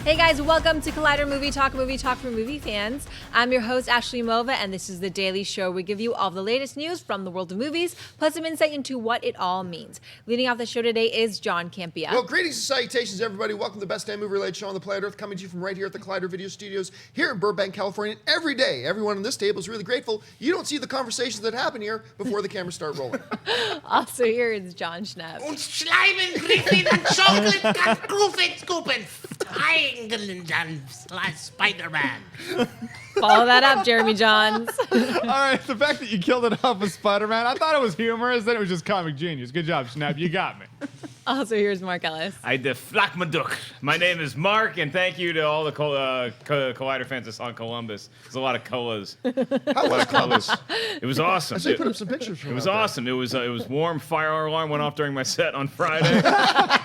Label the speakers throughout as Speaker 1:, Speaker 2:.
Speaker 1: Hey guys, welcome to Collider Movie Talk for movie fans. I'm your host, Ashley Mova, and this is the daily show. We give you all the latest news from the world of movies, plus some insight into what it all means. Leading off the show today is Jon Campea.
Speaker 2: Well, greetings and salutations, everybody. Welcome to the best damn movie-related show on the planet Earth, coming to you from right here at the Collider Video Studios here in Burbank, California. And every day, everyone on this table is really grateful you don't see the conversations that happen here before the cameras start rolling.
Speaker 1: Also here is Jon Schnepp.
Speaker 3: Und Schleimen, Griffin und Chocolate kann Grufen, Scoopin, Triangle and Spider-Man.
Speaker 1: Follow that up, Jeremy Jahns.
Speaker 4: All right, the fact that you killed it off with Spider-Man, I thought it was humorous, then it was just comic genius. Good job, Schnepp. You got me.
Speaker 1: Also here's Mark Ellis.
Speaker 5: I deflak my duck. My name is Mark, and thank you to all the Collider fans that saw Columbus. There's a lot of colas.
Speaker 2: How was Columbus?
Speaker 5: It was awesome.
Speaker 2: I should put up some pictures from
Speaker 5: It was awesome. It was warm. Fire alarm went off during my set on Friday.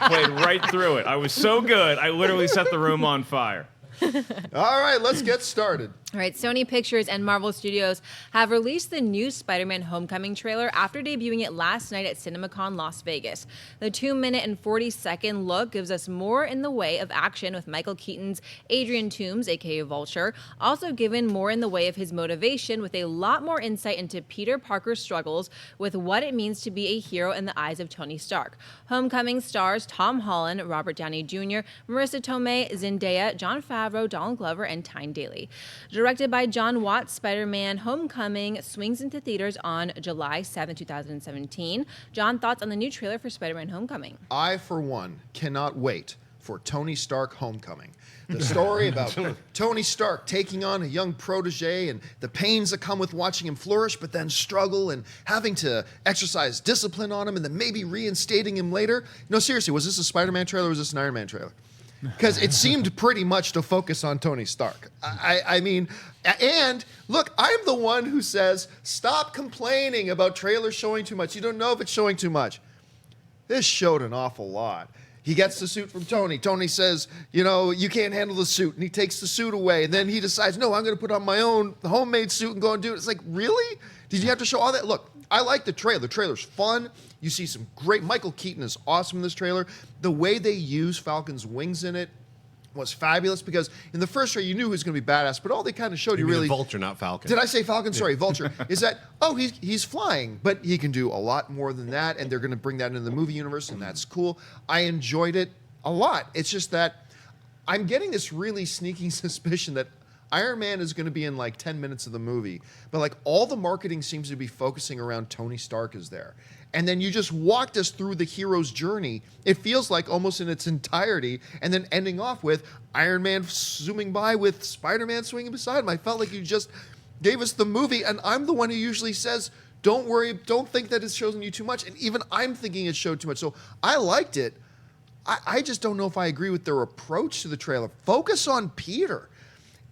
Speaker 5: Played right through it. I was so good, I literally set the room on fire.
Speaker 2: All right, let's get started.
Speaker 1: All right, Sony Pictures and Marvel Studios have released the new Spider-Man Homecoming trailer after debuting it last night at CinemaCon Las Vegas. The 2-minute and 40-second look gives us more in the way of action with Michael Keaton's Adrian Toomes, aka Vulture, also given more in the way of his motivation with a lot more insight into Peter Parker's struggles with what it means to be a hero in the eyes of Tony Stark. Homecoming stars Tom Holland, Robert Downey Jr., Marisa Tomei, Zendaya, Jon Favreau, Donald Glover, and Tyne Daly. Directed by Jon Watts, Spider-Man Homecoming swings into theaters on July 7, 2017. Jon, thoughts on the new trailer for Spider-Man Homecoming?
Speaker 2: I, for one, cannot wait for Tony Stark Homecoming. The story about Tony Stark taking on a young protege and the pains that come with watching him flourish but then struggle and having to exercise discipline on him and then maybe reinstating him later. No, seriously, was this a Spider-Man trailer or was this an Iron Man trailer? Because it seemed pretty much to focus on Tony Stark. I mean, and look, I'm the one who says, stop complaining about trailers showing too much. You don't know if it's showing too much. This showed an awful lot. He gets the suit from Tony. Tony says, you know, you can't handle the suit. And he takes the suit away. And then he decides, no, I'm going to put on my own homemade suit and go and do it. It's like, really? Did you have to show all that? Look, I like the trailer. The trailer's fun. You see some great... Michael Keaton is awesome in this trailer. The way they use Falcon's wings in it was fabulous because in the first trailer, you knew he was going to be badass, but all they kind of showed you really...
Speaker 3: Vulture, not Falcon.
Speaker 2: Did I say Falcon? Sorry, Vulture. Is that, oh, he's flying, but he can do a lot more than that, and they're going to bring that into the movie universe, and that's cool. I enjoyed it a lot. It's just that I'm getting this really sneaking suspicion that Iron Man is going to be in like 10 minutes of the movie, but like all the marketing seems to be focusing around Tony Stark is there. And then you just walked us through the hero's journey. It feels like almost in its entirety, and then ending off with Iron Man zooming by with Spider-Man swinging beside him. I felt like you just gave us the movie, and I'm the one who usually says, don't worry, don't think that it's showing you too much. And even I'm thinking it showed too much. So I liked it. I just don't know if I agree with their approach to the trailer. Focus on Peter.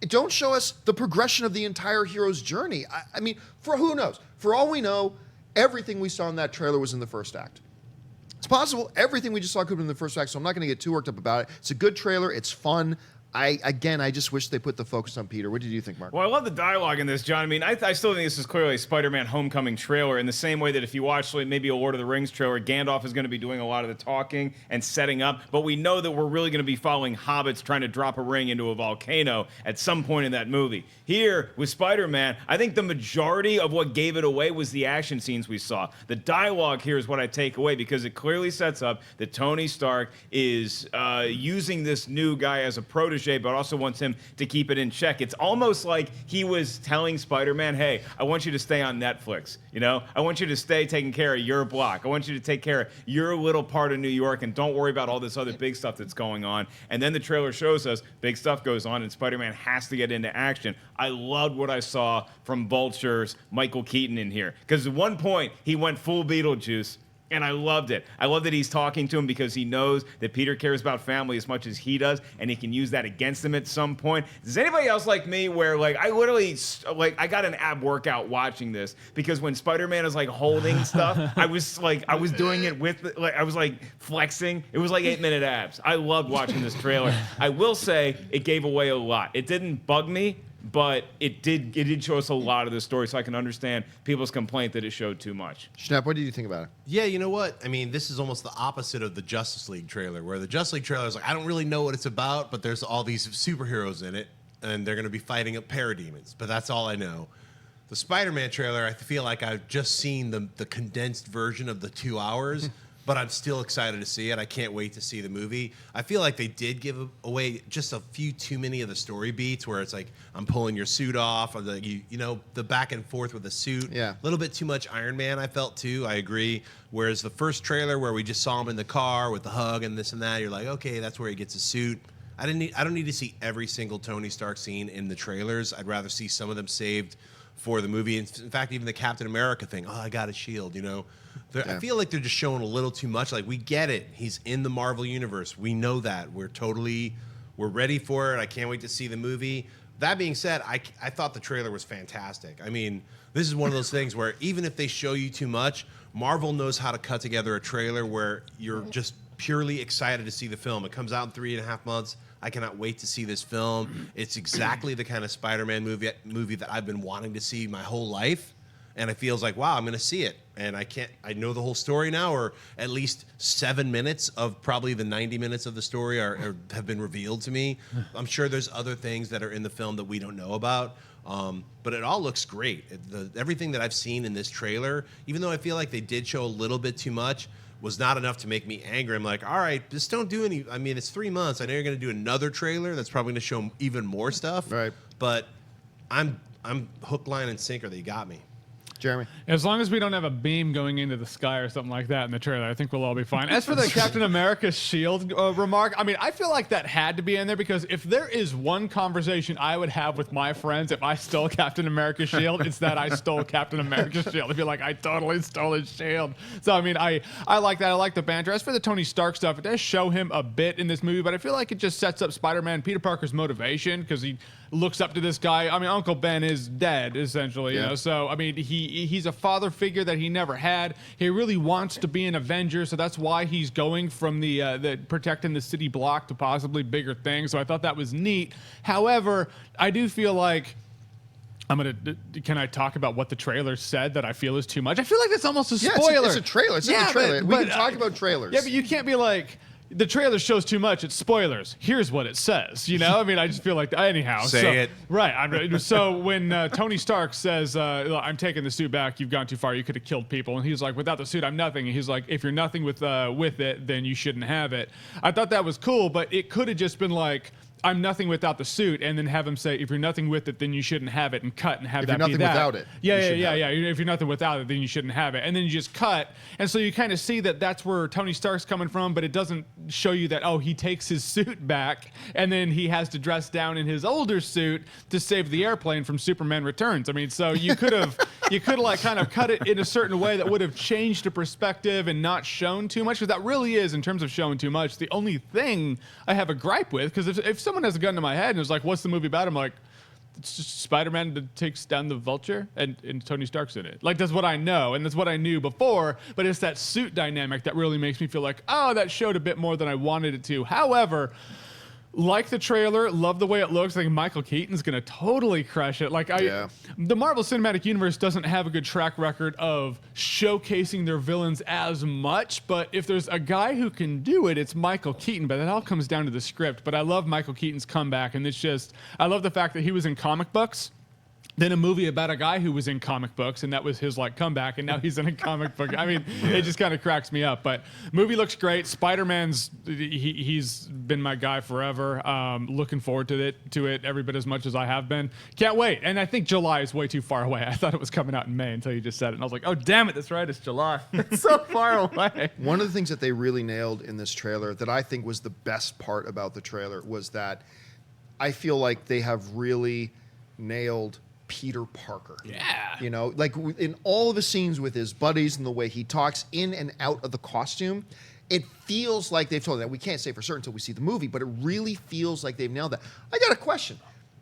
Speaker 2: Don't show us the progression of the entire hero's journey. I mean, for who knows? For all we know, everything we saw in that trailer was in the first act. It's possible everything we just saw could have been in the first act, so I'm not going to get too worked up about it. It's a good trailer. It's fun. I just wish they put the focus on Peter. What did you think, Mark?
Speaker 5: Well, I love the dialogue in this, John. I mean, I still think this is clearly a Spider-Man Homecoming trailer in the same way that if you watch like, maybe a Lord of the Rings trailer, Gandalf is going to be doing a lot of the talking and setting up, but we know that we're really going to be following hobbits trying to drop a ring into a volcano at some point in that movie. Here, with Spider-Man, I think the majority of what gave it away was the action scenes we saw. The dialogue here is what I take away because it clearly sets up that Tony Stark is using this new guy as a protege, but also wants him to keep it in check. It's almost like he was telling Spider-Man, hey, I want you to stay on Netflix. You know, I want you to stay taking care of your block. I want you to take care of your little part of New York and don't worry about all this other big stuff that's going on. And then the trailer shows us big stuff goes on and Spider-Man has to get into action. I loved what I saw from Vulture's Michael Keaton in here. Because at one point, he went full Beetlejuice. And I loved it. I love that he's talking to him because he knows that Peter cares about family as much as he does, and he can use that against him at some point. Does anybody else like me where, like, I literally, like, I got an ab workout watching this because when Spider-Man is, like, holding stuff, I was doing it with, like, I was, like, flexing. It was like 8-minute abs. I loved watching this trailer. I will say it gave away a lot. It didn't bug me but it did show us a lot of the story, so I can understand people's complaint that it showed too much.
Speaker 2: Schnepp, what did you think about it?
Speaker 6: Yeah, you know what? I mean, this is almost the opposite of the Justice League trailer, where the Justice League trailer is like, I don't really know what it's about, but there's all these superheroes in it, and they're going to be fighting up parademons, but that's all I know. The Spider-Man trailer, I feel like I've just seen the condensed version of the 2 hours, but I'm still excited to see it. I can't wait to see the movie. I feel like they did give away just a few too many of the story beats where it's like, I'm pulling your suit off, or the back and forth with the suit.
Speaker 2: Yeah.
Speaker 6: A little bit too much Iron Man, I felt too. I agree. Whereas the first trailer where we just saw him in the car with the hug and this and that, you're like, okay, that's where he gets his suit. I don't need to see every single Tony Stark scene in the trailers. I'd rather see some of them saved for the movie. In fact, even the Captain America thing, I got a shield, I feel like they're just showing a little too much. Like, we get it. He's in the Marvel Universe. We know that. We're ready for it. I can't wait to see the movie. That being said, I thought the trailer was fantastic. I mean, this is one of those things where even if they show you too much, Marvel knows how to cut together a trailer where you're just purely excited to see the film. It comes out in 3.5 months. I cannot wait to see this film. It's exactly the kind of Spider-Man movie that I've been wanting to see my whole life. And it feels like, wow, I'm going to see it. And I know the whole story now, or at least 7 minutes of probably the 90 minutes of the story have been revealed to me. I'm sure there's other things that are in the film that we don't know about. But it all looks great. Everything that I've seen in this trailer, even though I feel like they did show a little bit too much, was not enough to make me angry. I'm like, all right, just don't do any. I mean, it's 3 months. I know you're going to do another trailer that's probably going to show even more stuff.
Speaker 2: Right.
Speaker 6: But I'm hook, line, and sinker. They got me.
Speaker 2: Jeremy?
Speaker 4: As long as we don't have a beam going into the sky or something like that in the trailer, I think we'll all be fine. As for the Captain America shield remark, I mean, I feel like that had to be in there because if there is one conversation I would have with my friends if I stole Captain America's shield, it's that I stole Captain America's shield. I'd be like, I totally stole his shield. So, I mean, I like that. I like the banter. As for the Tony Stark stuff, it does show him a bit in this movie, but I feel like it just sets up Spider-Man, Peter Parker's motivation because he looks up to this guy. I mean, Uncle Ben is dead, essentially, you know. So, I mean, he's a father figure that he never had. He really wants to be an Avenger, so that's why he's going from the protecting the city block to possibly bigger things. So I thought that was neat. However, I do feel like can I talk about what the trailer said that I feel is too much? I feel like that's almost a spoiler.
Speaker 2: It's a trailer. It's not a trailer. We can talk about trailers.
Speaker 4: Yeah, but you can't be like, the trailer shows too much. It's spoilers. Here's what it says. You know, I mean, I just feel like anyhow.
Speaker 6: Say it.
Speaker 4: Right. So when Tony Stark says, "I'm taking the suit back. You've gone too far. You could have killed people," and he's like, "Without the suit, I'm nothing." And he's like, "If you're nothing with it, then you shouldn't have it." I thought that was cool, but it could have just been like, I'm nothing without the suit, and then have him say, if you're nothing with it, then you shouldn't have it, and cut and have
Speaker 2: If
Speaker 4: that
Speaker 2: you're
Speaker 4: be
Speaker 2: nothing
Speaker 4: that.
Speaker 2: without it,
Speaker 4: Yeah.
Speaker 2: you
Speaker 4: If you're nothing without it, then you shouldn't have it. And then you just cut. And so you kind of see that that's where Tony Stark's coming from, but it doesn't show you that, he takes his suit back, and then he has to dress down in his older suit to save the airplane from Superman Returns. I mean, so you could have like kind of cut it in a certain way that would have changed the perspective and not shown too much, because that really is, in terms of showing too much, the only thing I have a gripe with. Because if someone has a gun to my head and was like, what's the movie about? I'm like, it's just Spider-Man that takes down the Vulture and Tony Stark's in it. Like, that's what I know, and that's what I knew before, but it's that suit dynamic that really makes me feel like, that showed a bit more than I wanted it to. However, like the trailer, love the way it looks. I think Michael Keaton's going to totally crush it. The Marvel Cinematic Universe doesn't have a good track record of showcasing their villains as much, but if there's a guy who can do it, it's Michael Keaton, but that all comes down to the script. But I love Michael Keaton's comeback, and I love the fact that he was in comic books, then a movie about a guy who was in comic books, and that was his comeback, and now he's in a comic book. I mean, it just kind of cracks me up. But movie looks great. Spider-Man's he's been my guy forever. Looking forward to it every bit as much as I have been. Can't wait. And I think July is way too far away. I thought it was coming out in May until you just said it, and I was like, oh damn it, that's right, it's July. It's so far away.
Speaker 2: One of the things that they really nailed in this trailer that I think was the best part about the trailer was that I feel like they have really nailed Peter Parker.
Speaker 4: Yeah.
Speaker 2: You know, like in all of the scenes with his buddies and the way he talks in and out of the costume, it feels like they've told that. We can't say for certain until we see the movie, but it really feels like they've nailed that. I got a question.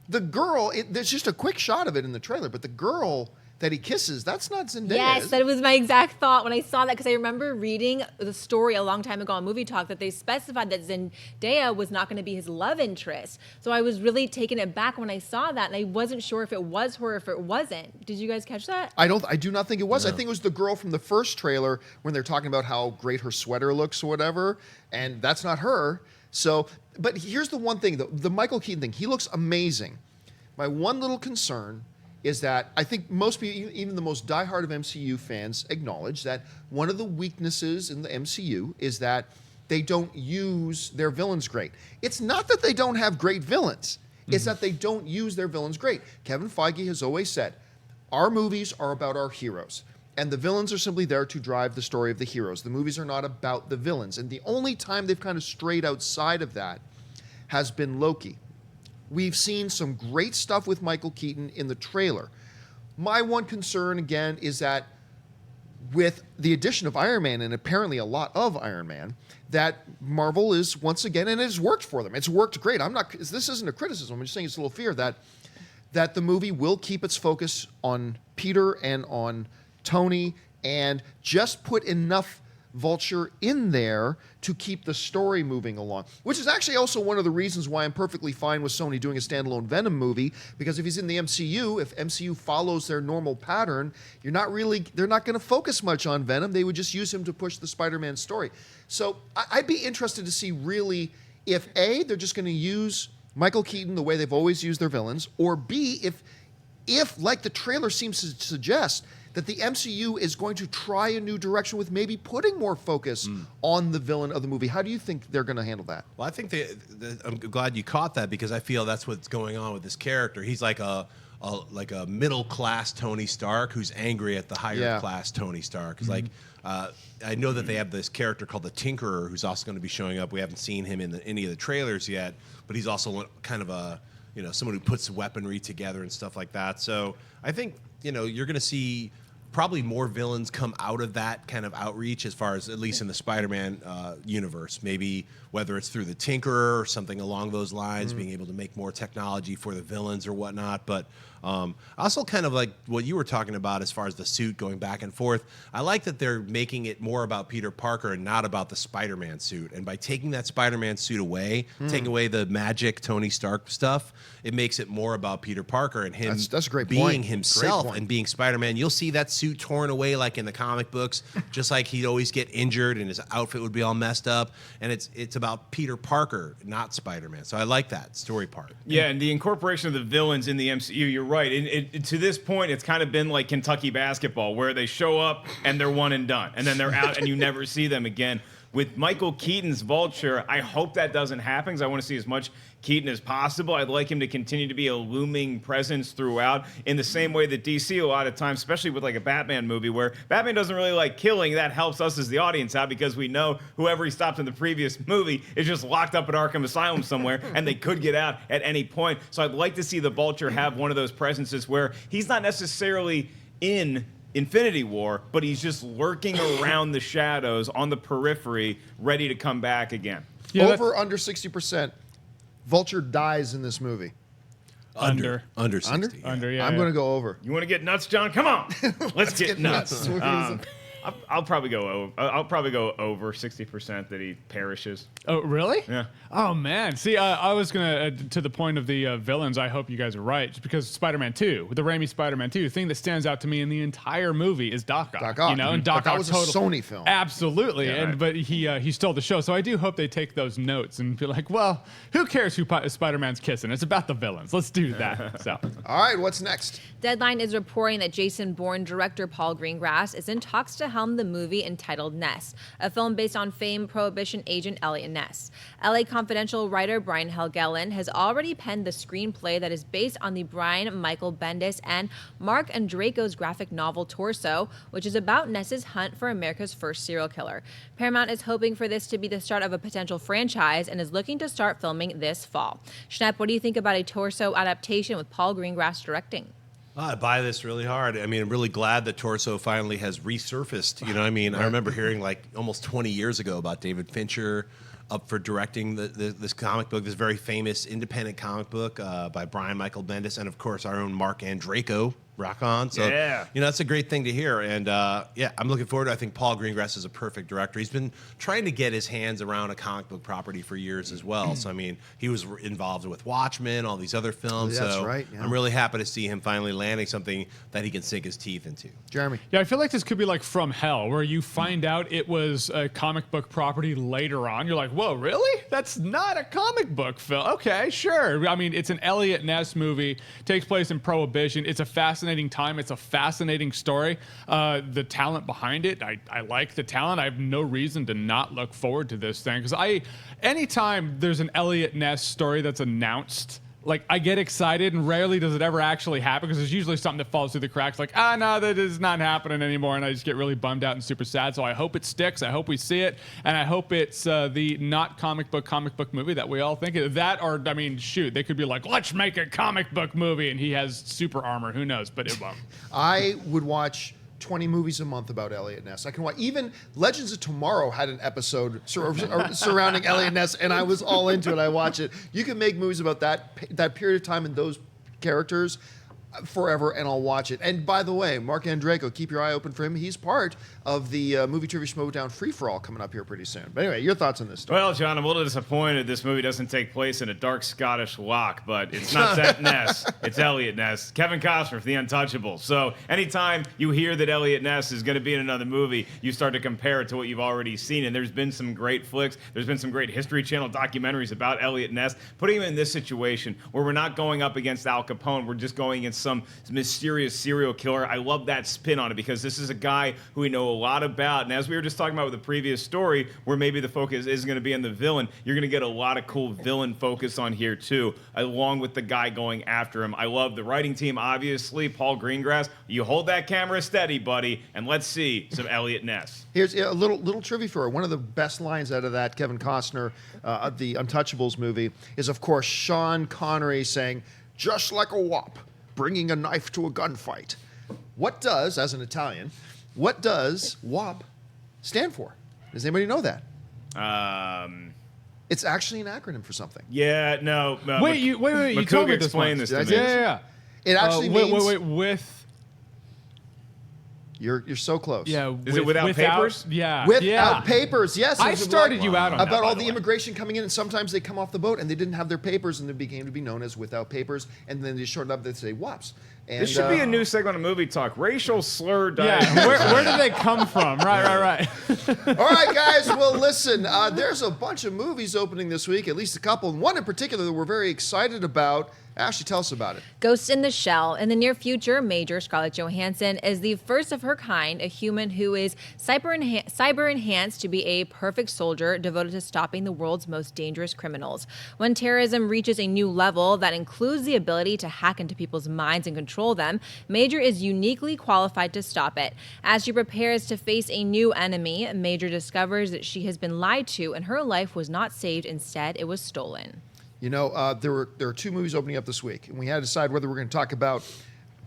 Speaker 2: The girl, there's just a quick shot of it in the trailer, but the girl that he kisses, that's not Zendaya.
Speaker 1: Yes,
Speaker 2: is
Speaker 1: that
Speaker 2: it?
Speaker 1: was my exact thought when I saw that, because I remember reading the story a long time ago on Movie Talk that they specified that Zendaya was not going to be his love interest. So I was really taken aback when I saw that, and I wasn't sure if it was her or if it wasn't. Did you guys catch that?
Speaker 2: I do not think it was. I think it was the girl from the first trailer when they're talking about how great her sweater looks or whatever, and that's not her. So, but here's the one thing, the Michael Keaton thing, he looks amazing. My one little concern is that I think most people, even the most diehard of MCU fans, acknowledge that one of the weaknesses in the MCU is that they don't use their villains great. It's not that they don't have great villains. It's that they don't use their villains great. Kevin Feige has always said, our movies are about our heroes, and the villains are simply there to drive the story of the heroes. The movies are not about the villains. And the only time they've kind of strayed outside of that has been Loki. We've seen some great stuff with Michael Keaton in the trailer. My one concern, again, is that with the addition of Iron Man, and apparently a lot of Iron Man, that Marvel is once again, and it has worked for them. It's worked great. This isn't a criticism. I'm just saying it's a little fear that the movie will keep its focus on Peter and on Tony and just put enough Vulture in there to keep the story moving along, which is actually also one of the reasons why I'm perfectly fine with Sony doing a standalone Venom movie, because if he's in the MCU, if MCU follows their normal pattern, they're not going to focus much on Venom. They would just use him to push the Spider-Man story. So I'd be interested to see really if A, they're just going to use Michael Keaton the way they've always used their villains, or B, if like the trailer seems to suggest, that the MCU is going to try a new direction with maybe putting more focus on the villain of the movie. How do you think they're going to handle that?
Speaker 6: Well, I think I'm glad you caught that, because I feel that's what's going on with this character. He's like a middle class Tony Stark who's angry at the higher class Tony Stark. It's like I know that they have this character called the Tinkerer who's also going to be showing up. We haven't seen him in any of the trailers yet, but he's also kind of a someone who puts weaponry together and stuff like that. So I think you're going to see probably more villains come out of that kind of outreach, as far as at least in the Spider-Man universe. Maybe whether it's through the Tinkerer or something along those lines, being able to make more technology for the villains or whatnot. But also kind of like what you were talking about as far as the suit going back and forth. I like that they're making it more about Peter Parker and not about the Spider-Man suit. And by taking that Spider-Man suit away, taking away the magic Tony Stark stuff, it makes it more about Peter Parker and him
Speaker 2: That's a great
Speaker 6: being
Speaker 2: point.
Speaker 6: himself
Speaker 2: Great point.
Speaker 6: and being Spider-Man. You'll see that suit torn away like in the comic books, just like he'd always get injured and his outfit would be all messed up. And it's about Peter Parker, not Spider-Man. So I like that story part.
Speaker 5: Yeah, and the incorporation of the villains in the MCU, you're right. To this point, it's kind of been like Kentucky basketball, where they show up and they're one and done, and then they're out and you never see them again. With Michael Keaton's Vulture, I hope that doesn't happen, because I want to see as much Keaton as possible. I'd like him to continue to be a looming presence throughout, in the same way that DC a lot of times, especially with like a Batman movie, where Batman doesn't really like killing. That helps us as the audience out, because we know whoever he stopped in the previous movie is just locked up at Arkham Asylum somewhere, and they could get out at any point. So I'd like to see the Vulture have one of those presences where he's not necessarily in Infinity War, but he's just lurking around the shadows on the periphery, ready to come back again.
Speaker 4: Yeah,
Speaker 2: Over under 60%. Vulture dies in this movie.
Speaker 4: Under
Speaker 6: 60.
Speaker 4: Under, yeah.
Speaker 2: I'm going to go over.
Speaker 5: You want to get nuts, John? Come on, let's get nuts. I'll probably go over. I'll probably go over 60% that he perishes.
Speaker 4: Oh, really?
Speaker 5: Yeah.
Speaker 4: Oh, man. See, I was going to the point of the villains, I hope you guys are right, just because Spider-Man 2, with the Raimi Spider-Man 2, the thing that stands out to me in the entire movie is Doc Ock.
Speaker 2: Doc Ock.
Speaker 4: And
Speaker 2: But
Speaker 4: Doc
Speaker 2: that
Speaker 4: Ock
Speaker 2: was a Sony film.
Speaker 4: Absolutely.
Speaker 5: Yeah, right.
Speaker 4: But he stole the show. So I do hope they take those notes and be like, well, who cares who Spider-Man's kissing? It's about the villains. Let's do that. So.
Speaker 2: All right, what's next?
Speaker 1: Deadline is reporting that Jason Bourne director Paul Greengrass is in talks to helm the movie entitled Ness, a film based on famed Prohibition agent Elliot Ness. LA Confidential writer Brian Helgelin has already penned the screenplay that is based on the Brian Michael Bendis and Mark Andreyko's graphic novel Torso, which is about Ness's hunt for America's first serial killer. Paramount is hoping for this to be the start of a potential franchise and is looking to start filming this fall. Schnepp, what do you think about a Torso adaptation with Paul Greengrass directing?
Speaker 6: I buy this really hard. I mean, I'm really glad that Torso finally has resurfaced. You know what I mean? I remember hearing like almost 20 years ago about David Fincher up for directing this comic book, this very famous independent comic book by Brian Michael Bendis, and of course our own Mark Andreyko Rock on. So, that's a great thing to hear. And I'm looking forward to it. I think Paul Greengrass is a perfect director. He's been trying to get his hands around a comic book property for years as well. So, I mean, he was involved with Watchmen, all these other films.
Speaker 2: That's
Speaker 6: so
Speaker 2: right. Yeah.
Speaker 6: I'm really happy to see him finally landing something that he can sink his teeth into.
Speaker 2: Jeremy.
Speaker 4: Yeah, I feel like this could be like From Hell, where you find out it was a comic book property later on. You're like, whoa, really? That's not a comic book film. Okay, sure. I mean, it's an Elliot Ness movie. Takes place in Prohibition. It's a fascinating time. It's a fascinating story. The talent behind it, I like the talent. I have no reason to not look forward to this thing. Because anytime there's an Elliot Ness story that's announced, like, I get excited, and rarely does it ever actually happen, because there's usually something that falls through the cracks, like, no, that is not happening anymore, and I just get really bummed out and super sad. So I hope it sticks. I hope we see it, and I hope it's the not comic book movie that we all think of. That, or, I mean, shoot, they could be like, let's make a comic book movie, and he has super armor. Who knows? But it won't.
Speaker 2: I would watch 20 movies a month about Elliot Ness. I can watch. Even Legends of Tomorrow had an episode surrounding Elliot Ness, and I was all into it. I watch it. You can make movies about that period of time and those characters forever, and I'll watch it. And by the way, Mark Andreyko, keep your eye open for him. He's part of the Movie Trivia Schmodown Free-for-All coming up here pretty soon. But anyway, your thoughts on this story?
Speaker 5: Well, John, I'm a little disappointed this movie doesn't take place in a dark Scottish loch, but it's not Seth Ness. It's Elliot Ness. Kevin Costner for The Untouchables. So anytime you hear that Elliot Ness is going to be in another movie, you start to compare it to what you've already seen. And there's been some great flicks. There's been some great History Channel documentaries about Elliot Ness. Putting him in this situation where we're not going up against Al Capone, we're just going against some mysterious serial killer. I love that spin on it, because this is a guy who we know a lot about. And as we were just talking about with the previous story, where maybe the focus is going to be on the villain, you're going to get a lot of cool villain focus on here too, along with the guy going after him. I love the writing team, obviously. Paul Greengrass, you hold that camera steady, buddy, and let's see some Elliot Ness.
Speaker 2: Here's a little trivia for her. One of the best lines out of that Kevin Costner, the Untouchables movie, is, of course, Sean Connery saying, "Just like a wop, bringing a knife to a gunfight." What does, as an Italian, what does WAP stand for? Does anybody know that? It's actually an acronym for something.
Speaker 5: Yeah, no.
Speaker 4: Wait, you told me this
Speaker 5: explain
Speaker 4: once.
Speaker 5: this to me.
Speaker 4: Yeah.
Speaker 2: It actually means...
Speaker 4: Wait, with...
Speaker 2: You're so close.
Speaker 4: Yeah.
Speaker 5: Is it without papers?
Speaker 4: Yeah.
Speaker 2: Without papers, yes.
Speaker 4: I started you out on that,
Speaker 2: about
Speaker 4: by
Speaker 2: all
Speaker 4: the
Speaker 2: the
Speaker 4: way.
Speaker 2: immigration coming in, and sometimes they come off the boat and they didn't have their papers, and they became to be known as without papers, and then they showed up, they say WAPs. And,
Speaker 5: This should be a new segment of Movie Talk. Racial slur
Speaker 4: Yeah.
Speaker 5: diagnosis.
Speaker 4: Where do they come from? Right.
Speaker 2: All right, guys. Well, listen, there's a bunch of movies opening this week, at least a couple, and one in particular that we're very excited about. Ashley, tell us about it.
Speaker 1: Ghost in the Shell. In the near future, Major Scarlett Johansson is the first of her kind, a human who is cyber enhanced to be a perfect soldier devoted to stopping the world's most dangerous criminals. When terrorism reaches a new level that includes the ability to hack into people's minds and control them, Major is uniquely qualified to stop it. As she prepares to face a new enemy, Major discovers that she has been lied to and her life was not saved. Instead, it was stolen.
Speaker 2: You know, there are two movies opening up this week, and we had to decide whether we're going to talk about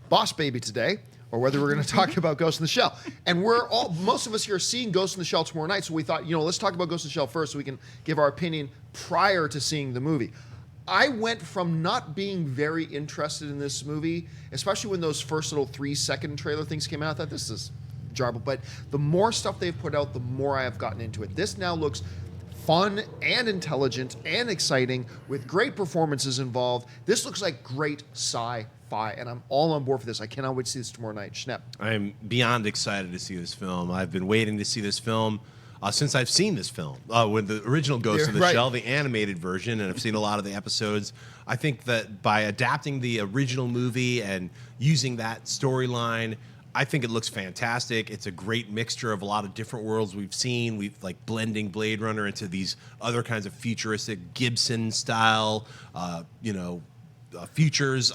Speaker 2: Boss Baby today or whether we're going to talk about Ghost in the Shell. And most of us here are seeing Ghost in the Shell tomorrow night, so we thought, let's talk about Ghost in the Shell first so we can give our opinion prior to seeing the movie. I went from not being very interested in this movie, especially when those first little 3-second trailer things came out. I thought, this is jarble. But the more stuff they've put out, the more I have gotten into it. This now looks fun and intelligent and exciting with great performances involved. This looks like great sci-fi, and I'm all on board for this. I cannot wait to see this tomorrow night. Schnepp.
Speaker 6: I'm beyond excited to see this film. I've been waiting to see this film since I've seen this film, with the original Ghost in the Shell, the animated version, and I've seen a lot of the episodes. I think that by adapting the original movie and using that storyline, I think it looks fantastic. It's a great mixture of a lot of different worlds we've seen. We've like blending Blade Runner into these other kinds of futuristic Gibson style, futures.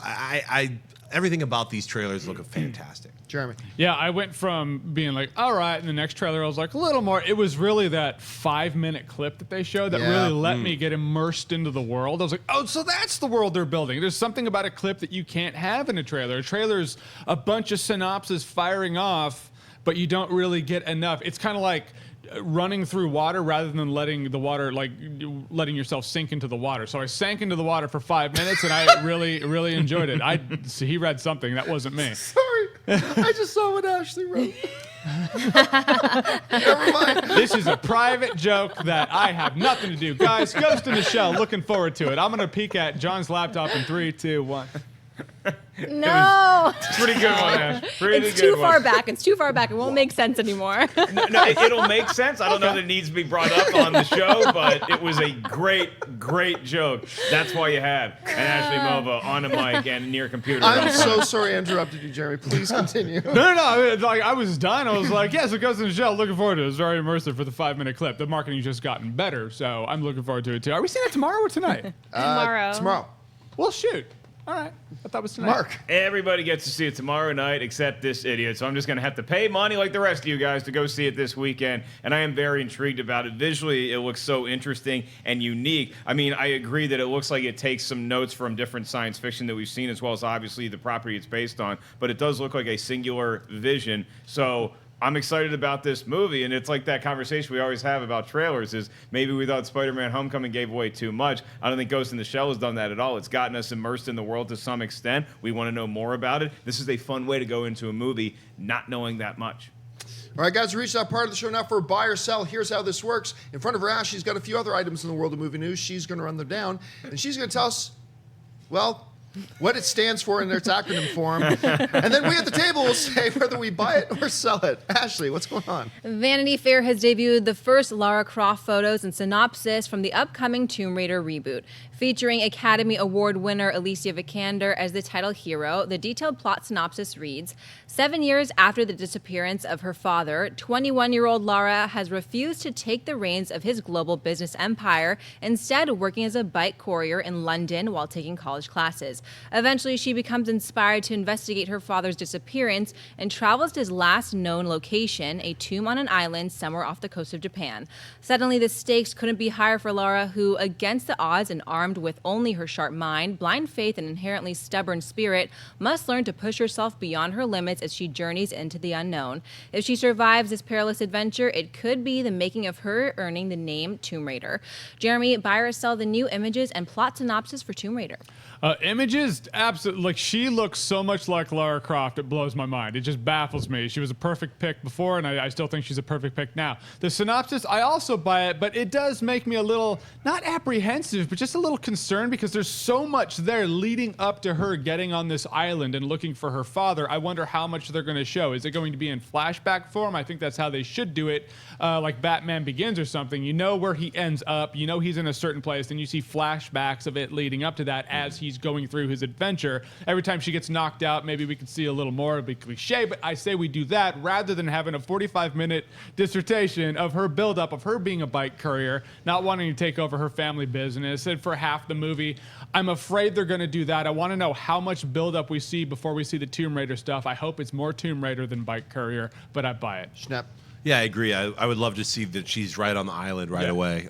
Speaker 6: Everything about these trailers look fantastic.
Speaker 2: Jeremy.
Speaker 4: Yeah, I went from being like, all right, and the next trailer I was like, a little more. It was really that 5-minute clip that they showed that really let me get immersed into the world. I was like, oh, so that's the world they're building. There's something about a clip that you can't have in a trailer. A trailer's a bunch of synopsis firing off but you don't really get enough. It's kind of like running through water rather than letting the water, like letting yourself sink into the water. So I sank into the water for 5 minutes, and I really, really enjoyed it. He read something that wasn't me.
Speaker 2: Sorry, I just saw what Ashley wrote. Never mind.
Speaker 4: This is a private joke that I have nothing to do. Guys, Ghost in the Shell, looking forward to it. I'm going to peek at John's laptop in 3, 2, 1.
Speaker 1: No.
Speaker 5: Pretty good one, Ash. Pretty
Speaker 1: It's
Speaker 5: good
Speaker 1: too
Speaker 5: one.
Speaker 1: far back. It's too far back. It won't make sense anymore.
Speaker 5: No, it'll make sense. I don't know that it needs to be brought up on the show, but it was a great joke. That's why you have an Ashley Mova on a mic and near a computer.
Speaker 2: I'm so sorry I interrupted you, Jeremy. Please continue.
Speaker 4: No. Like, I was done. I was like, yes, it goes in the shell. Looking forward to it. It was very immersive for the 5-minute clip. The marketing's just gotten better, so I'm looking forward to it too. Are we seeing it tomorrow or tonight?
Speaker 1: Tomorrow.
Speaker 2: Tomorrow.
Speaker 4: Well, shoot. All right. I thought it was tonight.
Speaker 2: Mark.
Speaker 5: Everybody gets to see it tomorrow night except this idiot. So I'm just going to have to pay money like the rest of you guys to go see it this weekend. And I am very intrigued about it. Visually, it looks so interesting and unique. I mean, I agree that it looks like it takes some notes from different science fiction that we've seen, as well as obviously the property it's based on. But it does look like a singular vision. So I'm excited about this movie, and it's like that conversation we always have about trailers is maybe we thought Spider-Man Homecoming gave away too much. I don't think Ghost in the Shell has done that at all. It's gotten us immersed in the world to some extent. We want to know more about it. This is a fun way to go into a movie not knowing that much.
Speaker 2: All right, guys, we reached that part of the show now for buy or sell. Here's how this works. In front of her, Ash, she's got a few other items in the world of movie news. She's going to run them down, and she's going to tell us, well, what it stands for in its acronym form. And then we at the table will say whether we buy it or sell it. Ashley, what's going on?
Speaker 1: Vanity Fair has debuted the first Lara Croft photos and synopsis from the upcoming Tomb Raider reboot. Featuring Academy Award winner Alicia Vikander as the title hero, the detailed plot synopsis reads, 7 years after the disappearance of her father, 21-year-old Lara has refused to take the reins of his global business empire, instead working as a bike courier in London while taking college classes. Eventually, she becomes inspired to investigate her father's disappearance and travels to his last known location, a tomb on an island somewhere off the coast of Japan. Suddenly, the stakes couldn't be higher for Lara, who, against the odds and armed with only her sharp mind, blind faith, and inherently stubborn spirit, must learn to push herself beyond her limits as she journeys into the unknown. If she survives this perilous adventure, it could be the making of her earning the name Tomb Raider. Jeremy, buy or sell the new images and plot synopsis for Tomb Raider?
Speaker 4: Images, absolutely. Like, she looks so much like Lara Croft, it blows my mind. It just baffles me. She was a perfect pick before, and I still think she's a perfect pick now. The synopsis, I also buy it, but it does make me a little, not apprehensive, but just a little concerned, because there's so much there leading up to her getting on this island and looking for her father. I wonder how much they're going to show. Is it going to be in flashback form? I think that's how they should do it, like Batman Begins or something. You know where he ends up. You know he's in a certain place, and you see flashbacks of it leading up to that as he's going through his adventure. Every time she gets knocked out, maybe we could see a little more. It'd be cliche, but I say we do that rather than having a 45-minute dissertation of her buildup, of her being a bike courier, not wanting to take over her family business, and for half the movie. I'm afraid they're going to do that. I want to know how much buildup we see before we see the Tomb Raider stuff. I hope it's more Tomb Raider than bike courier, but I buy it.
Speaker 2: Schnepp.
Speaker 6: Yeah, I agree. I would love to see that she's right on the island right away.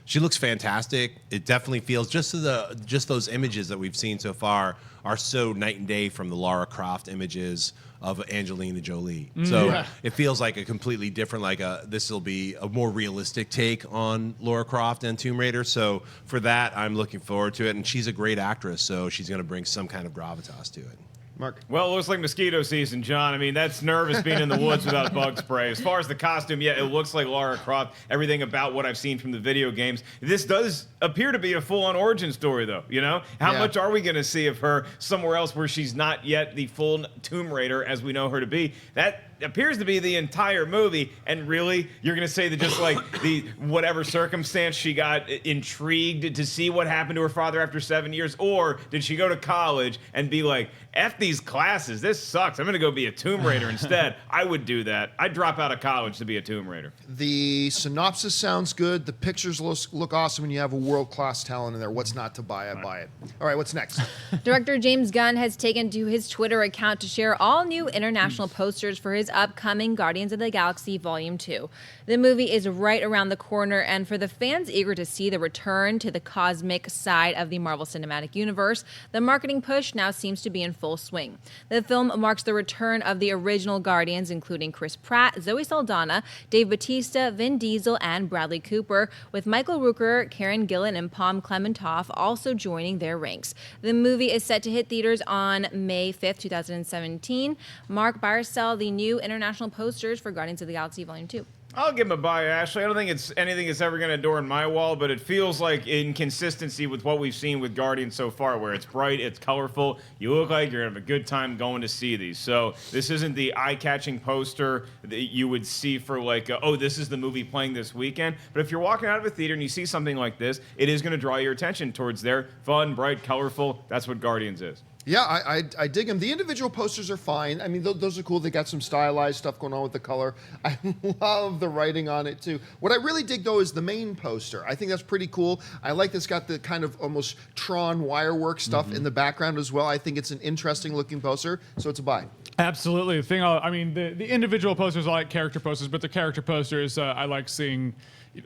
Speaker 6: She looks fantastic. It definitely feels just those images that we've seen so far are so night and day from the Lara Croft images of Angelina Jolie. So it feels like a completely different, this will be a more realistic take on Lara Croft and Tomb Raider. So for that, I'm looking forward to it. And she's a great actress, so she's going to bring some kind of gravitas to it.
Speaker 2: Mark.
Speaker 5: Well, it looks like mosquito season, John. I mean, that's nervous being in the woods without bug spray. As far as the costume, yeah, it looks like Lara Croft. Everything about what I've seen from the video games. This does appear to be a full-on origin story, though, you know? How much are we going to see of her somewhere else where she's not yet the full Tomb Raider as we know her to be? That appears to be the entire movie, and really, you're going to say that just like the whatever circumstance she got intrigued to see what happened to her father after 7 years, or did she go to college and be like, F these classes, this sucks, I'm going to go be a Tomb Raider instead? I would do that. I'd drop out of college to be a Tomb Raider.
Speaker 2: The synopsis sounds good. The pictures look awesome when you have a world-class talent in there. What's not to buy? I buy it. All right, what's next?
Speaker 1: Director James Gunn has taken to his Twitter account to share all new international posters for his theaters upcoming Guardians of the Galaxy Volume 2. The movie is right around the corner, and for the fans eager to see the return to the cosmic side of the Marvel Cinematic Universe, the marketing push now seems to be in full swing. The film marks the return of the original Guardians, including Chris Pratt, Zoe Saldana, Dave Bautista, Vin Diesel, and Bradley Cooper, with Michael Rooker, Karen Gillan, and Pom Klementieff also joining their ranks. The movie is set to hit theaters on May 5th, 2017. Mark Barsell, the new international posters for Guardians of the Galaxy Volume 2.
Speaker 5: I'll give him a buy, Ashley. I don't think it's anything that's ever going to adorn my wall, but it feels like inconsistency with what we've seen with Guardians so far, where it's bright, it's colorful, you look like you're going to have a good time going to see these. So this isn't the eye-catching poster that you would see for like, oh, this is the movie playing this weekend. But if you're walking out of a theater and you see something like this, it is going to draw your attention towards there. Fun, bright, colorful. That's what Guardians is.
Speaker 2: Yeah, I dig them. The individual posters are fine. I mean, those are cool. They got some stylized stuff going on with the color. I love the writing on it, too. What I really dig, though, is the main poster. I think that's pretty cool. I like that it's got the kind of almost Tron wirework stuff in the background as well. I think it's an interesting-looking poster, so it's a buy.
Speaker 4: Absolutely. The individual posters I like character posters, but the character posters I like seeing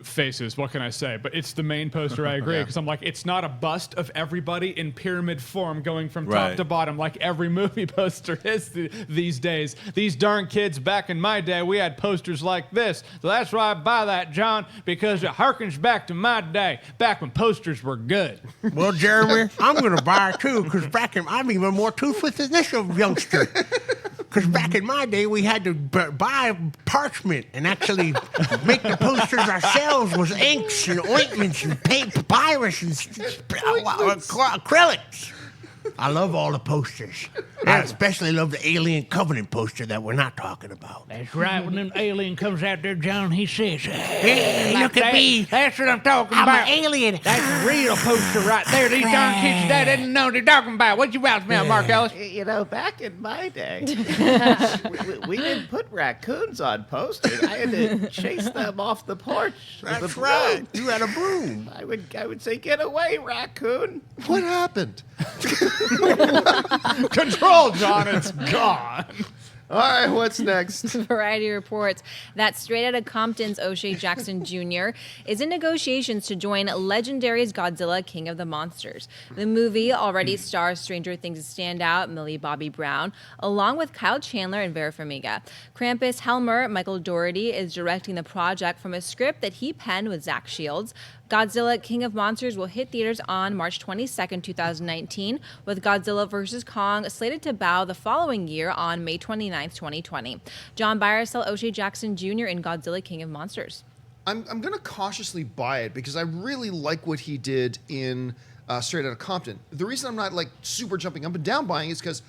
Speaker 4: faces. What can I say? But it's the main poster. I agree, because I'm like, it's not a bust of everybody in pyramid form going from top to bottom like every movie poster is these days. These darn kids back in my day, we had posters like this. So that's why I buy that, John, because it harkens back to my day, back when posters were good.
Speaker 3: Well, Jeremy, I'm going to buy it too, because I'm even more toothless than this youngster. Because back in my day, we had to buy parchment and actually make the posters ourselves with inks and ointments and paint, papyrus and acrylics. I love all the posters. I especially love the Alien Covenant poster that we're not talking about.
Speaker 7: That's right. When an alien comes out there, John, he says,
Speaker 3: Hey,
Speaker 7: like
Speaker 3: look at
Speaker 7: that.
Speaker 3: me.
Speaker 7: That's what I'm talking
Speaker 3: I'm
Speaker 7: about.
Speaker 3: an alien.
Speaker 7: That's a real poster right there. These darn kids today didn't know what they're talking about. What you about, smell, Mark Ellis?
Speaker 8: You know, back in my day, we didn't put raccoons on posters. I had to chase them off the porch. with
Speaker 3: That's
Speaker 8: a
Speaker 3: right.
Speaker 8: broom.
Speaker 3: You had a broom.
Speaker 8: I would say, "Get away, raccoon!"
Speaker 2: What happened?
Speaker 4: Control, John. It's gone.
Speaker 2: All right, what's next?
Speaker 1: Variety reports that Straight Outta Compton's O'Shea Jackson Jr. is in negotiations to join Legendary's Godzilla King of the Monsters. The movie already stars Stranger Things standout Millie Bobby Brown, along with Kyle Chandler and Vera Farmiga. Krampus Helmer, Michael Dougherty, is directing the project from a script that he penned with Zach Shields. Godzilla King of Monsters will hit theaters on March 22nd, 2019, with Godzilla vs. Kong slated to bow the following year on May 29th, 2020. John Barsell, O'Shea Jackson Jr. in Godzilla King of Monsters.
Speaker 2: I'm going to cautiously buy it because I really like what he did in Straight Outta Compton. The reason I'm not like super jumping up and down buying is because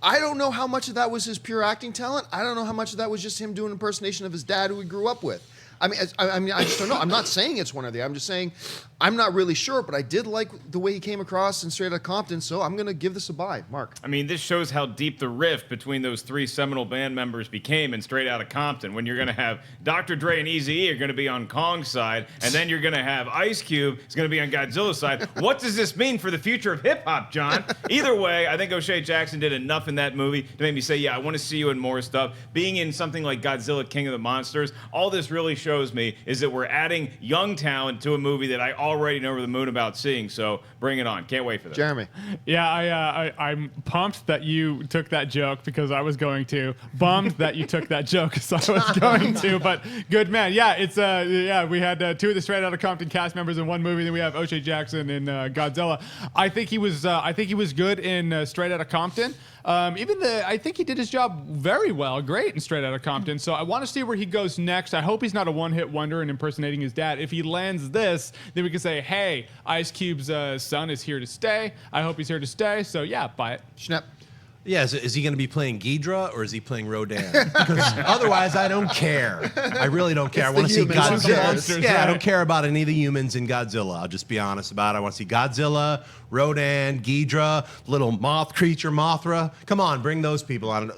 Speaker 2: I don't know how much of that was his pure acting talent. I don't know how much of that was just him doing an impersonation of his dad who he grew up with. I mean, I just don't know. I'm not saying it's one or the other. I'm just saying I'm not really sure, but I did like the way he came across in Straight Outta Compton, so I'm going to give this a buy. Mark.
Speaker 5: I mean, this shows how deep the rift between those three seminal band members became in Straight Outta Compton, when you're going to have Dr. Dre and Eazy-E are going to be on Kong's side, and then you're going to have Ice Cube is going to be on Godzilla's side. What does this mean for the future of hip-hop, John? Either way, I think O'Shea Jackson did enough in that movie to make me say, yeah, I want to see you in more stuff. Being in something like Godzilla King of the Monsters, all this really shows me is that we're adding young talent to a movie that I already know over the moon about seeing, so bring it on. Can't wait for that.
Speaker 2: Jeremy.
Speaker 4: Yeah, I'm pumped that you took that joke because I was going to. Bummed that you took that joke because I was going to. But good man. Yeah, it's we had two of the Straight Outta Compton cast members in one movie. Then we have O'Shea Jackson in Godzilla. I think he was good in Straight Outta Compton. I think he did his job very well, great in Straight Outta Compton. So I want to see where he goes next. I hope he's not a one-hit wonder in impersonating his dad. If he lands this, then we can say, hey, Ice Cube's son is here to stay. I hope he's here to stay. So yeah, buy it.
Speaker 2: Schnepp.
Speaker 6: Yeah, is he going to be playing Ghidra or is he playing Rodan? Because otherwise, I don't care. I really don't care. I
Speaker 2: It's
Speaker 6: want to
Speaker 2: the
Speaker 6: see
Speaker 2: humans who
Speaker 6: Godzilla.
Speaker 2: cares.
Speaker 6: Yeah, I
Speaker 4: right?
Speaker 6: don't care about any of the humans in Godzilla. I'll just be honest about it. I want to see Godzilla, Rodan, Ghidra, little moth creature, Mothra. Come on, bring those people on.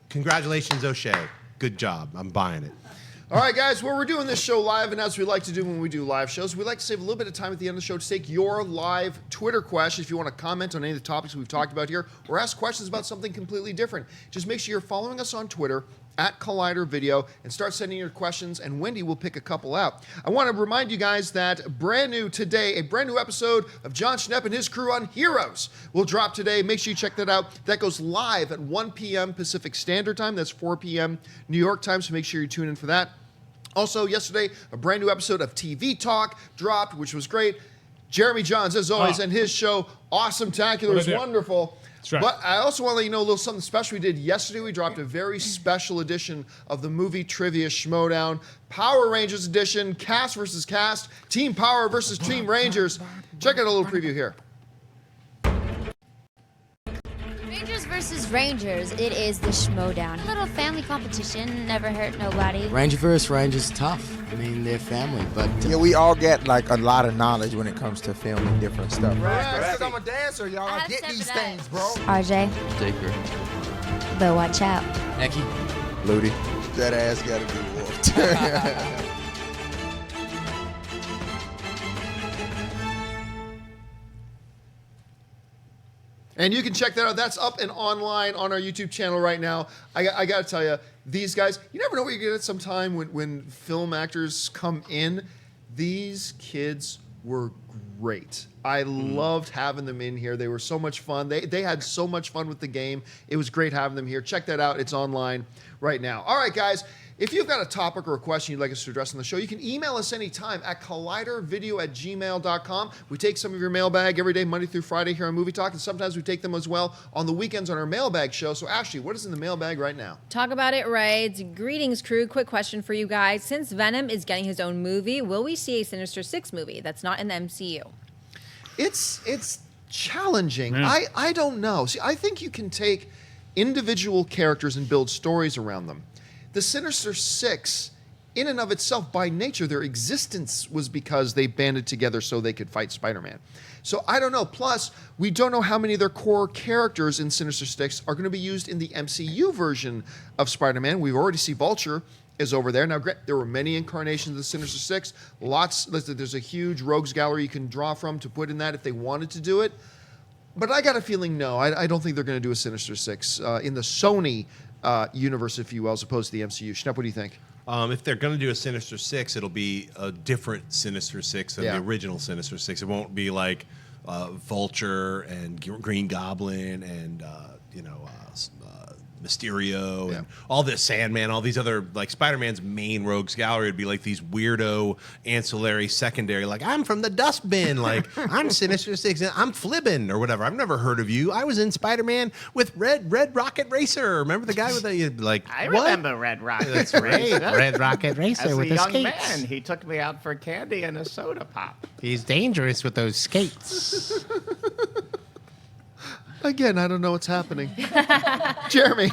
Speaker 6: Congratulations, O'Shea. Good job. I'm buying it.
Speaker 2: All right, guys, well, we're doing this show live, and as we like to do when we do live shows, we like to save a little bit of time at the end of the show to take your live Twitter questions if you want to comment on any of the topics we've talked about here or ask questions about something completely different. Just make sure you're following us on Twitter at Collider Video and start sending your questions, and Wendy will pick a couple out. I want to remind you guys that brand new today, a brand new episode of Jon Schnepp and his crew on Heroes will drop today. Make sure you check that out. That goes live at 1 p.m. Pacific Standard Time. That's 4 p.m. New York time, so make sure you tune in for that. Also, yesterday, a brand new episode of TV Talk dropped, which was great. Jeremy Jahns, as always, and his show, Awesome-tacular, is wonderful.
Speaker 4: That's right.
Speaker 2: But I also want to let you know a little something special we did yesterday. We dropped a very special edition of the movie Trivia Schmodown, Power Rangers edition, cast versus cast, Team Power versus Team Rangers. Check out a little preview here.
Speaker 9: Rangers versus Rangers. It is the Schmodown. Little family competition, never hurt nobody.
Speaker 10: Ranger versus Rangers, tough. I mean, they're family, but
Speaker 11: yeah, we all get like a lot of knowledge when it comes to filming different stuff.
Speaker 10: Because I'm a dancer, y'all. I get these things, bro.
Speaker 9: RJ,
Speaker 10: Taker,
Speaker 9: but watch out.
Speaker 10: Neki,
Speaker 11: Ludi. That ass gotta be whooped.
Speaker 2: And you can check that out. That's up and online on our YouTube channel right now. I got to tell you, these guys, you never know what you get sometime when film actors come in. These kids were great. I loved having them in here. They were so much fun. They had so much fun with the game. It was great having them here. Check that out. It's online right now. All right, guys. If you've got a topic or a question you'd like us to address on the show, you can email us anytime at collidervideo@gmail.com. We take some of your mailbag every day, Monday through Friday here on Movie Talk, and sometimes we take them as well on the weekends on our mailbag show. So, Ashley, what is in the mailbag right now?
Speaker 1: Talk about it, right? Greetings, crew. Quick question for you guys. Since Venom is getting his own movie, will we see a Sinister Six movie that's not in the MCU?
Speaker 2: It's challenging. I don't know. See, I think you can take individual characters and build stories around them. The Sinister Six, in and of itself, by nature, their existence was because they banded together so they could fight Spider-Man. So I don't know. Plus, we don't know how many of their core characters in Sinister Six are going to be used in the MCU version of Spider-Man. We've already seen Vulture is over there. Now, there were many incarnations of the Sinister Six. There's a huge rogues gallery you can draw from to put in that if they wanted to do it. But I got a feeling no. I don't think they're going to do a Sinister Six in the Sony universe, if you will, as opposed to the MCU. Schnepp, what do you think?
Speaker 6: If they're going to do a Sinister Six, it'll be a different Sinister Six than the original Sinister Six. It won't be like Vulture and Green Goblin and Mysterio and all this Sandman, all these other, like, Spider-Man's main rogues gallery would be like these weirdo ancillary secondary, like, I'm from the dustbin, like, I'm Sinister Six, I'm Flibbin or whatever. I've never heard of you. I was in Spider-Man with Red Rocket Racer. Remember the guy with the, like,
Speaker 8: I
Speaker 6: what?
Speaker 8: remember Red Rocket
Speaker 6: That's
Speaker 8: Racer.
Speaker 6: right.
Speaker 3: Red Rocket Racer
Speaker 8: As a
Speaker 3: with the
Speaker 8: young
Speaker 3: skates.
Speaker 8: man, he took me out for candy and a soda pop.
Speaker 3: He's dangerous with those skates.
Speaker 2: Again, I don't know what's happening. Jeremy.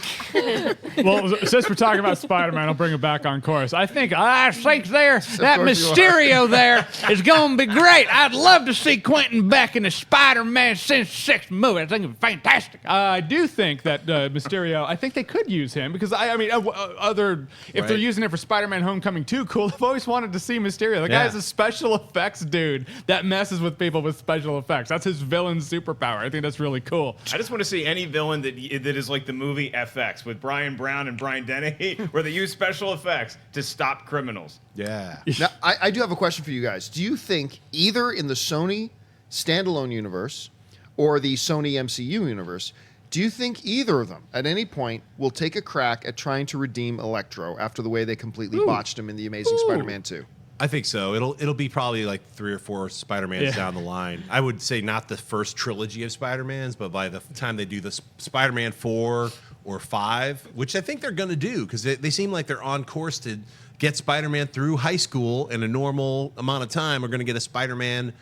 Speaker 4: Well, since we're talking about Spider-Man, I'll bring it back on course. I think that
Speaker 2: course you
Speaker 7: Mysterio there is going to be great. I'd love to see Quentin Beck in the Spider-Man Sinister Six movie. I think it'd be fantastic.
Speaker 4: I do think that Mysterio, I think they could use him because, if they're using it for Spider-Man Homecoming 2, cool. I've always wanted to see Mysterio. The guy's a special effects dude that messes with people with special effects. That's his villain superpower. I think that's really cool.
Speaker 5: I just want to see any villain that is like the movie FX with Brian Brown and Brian Dennehy, where they use special effects to stop criminals.
Speaker 6: Yeah.
Speaker 2: Now, I do have a question for you guys. Do you think either in the Sony standalone universe or the Sony MCU universe, do you think either of them at any point will take a crack at trying to redeem Electro after the way they completely botched him in The Amazing Spider-Man 2?
Speaker 6: I think so. It'll be probably like 3 or 4 Spider-Mans down the line. I would say not the first trilogy of Spider-Mans, but by the time they do the Spider-Man 4 or 5, which I think they're going to do because they seem like they're on course to get Spider-Man through high school in a normal amount of time. We're going to get a Spider-Man,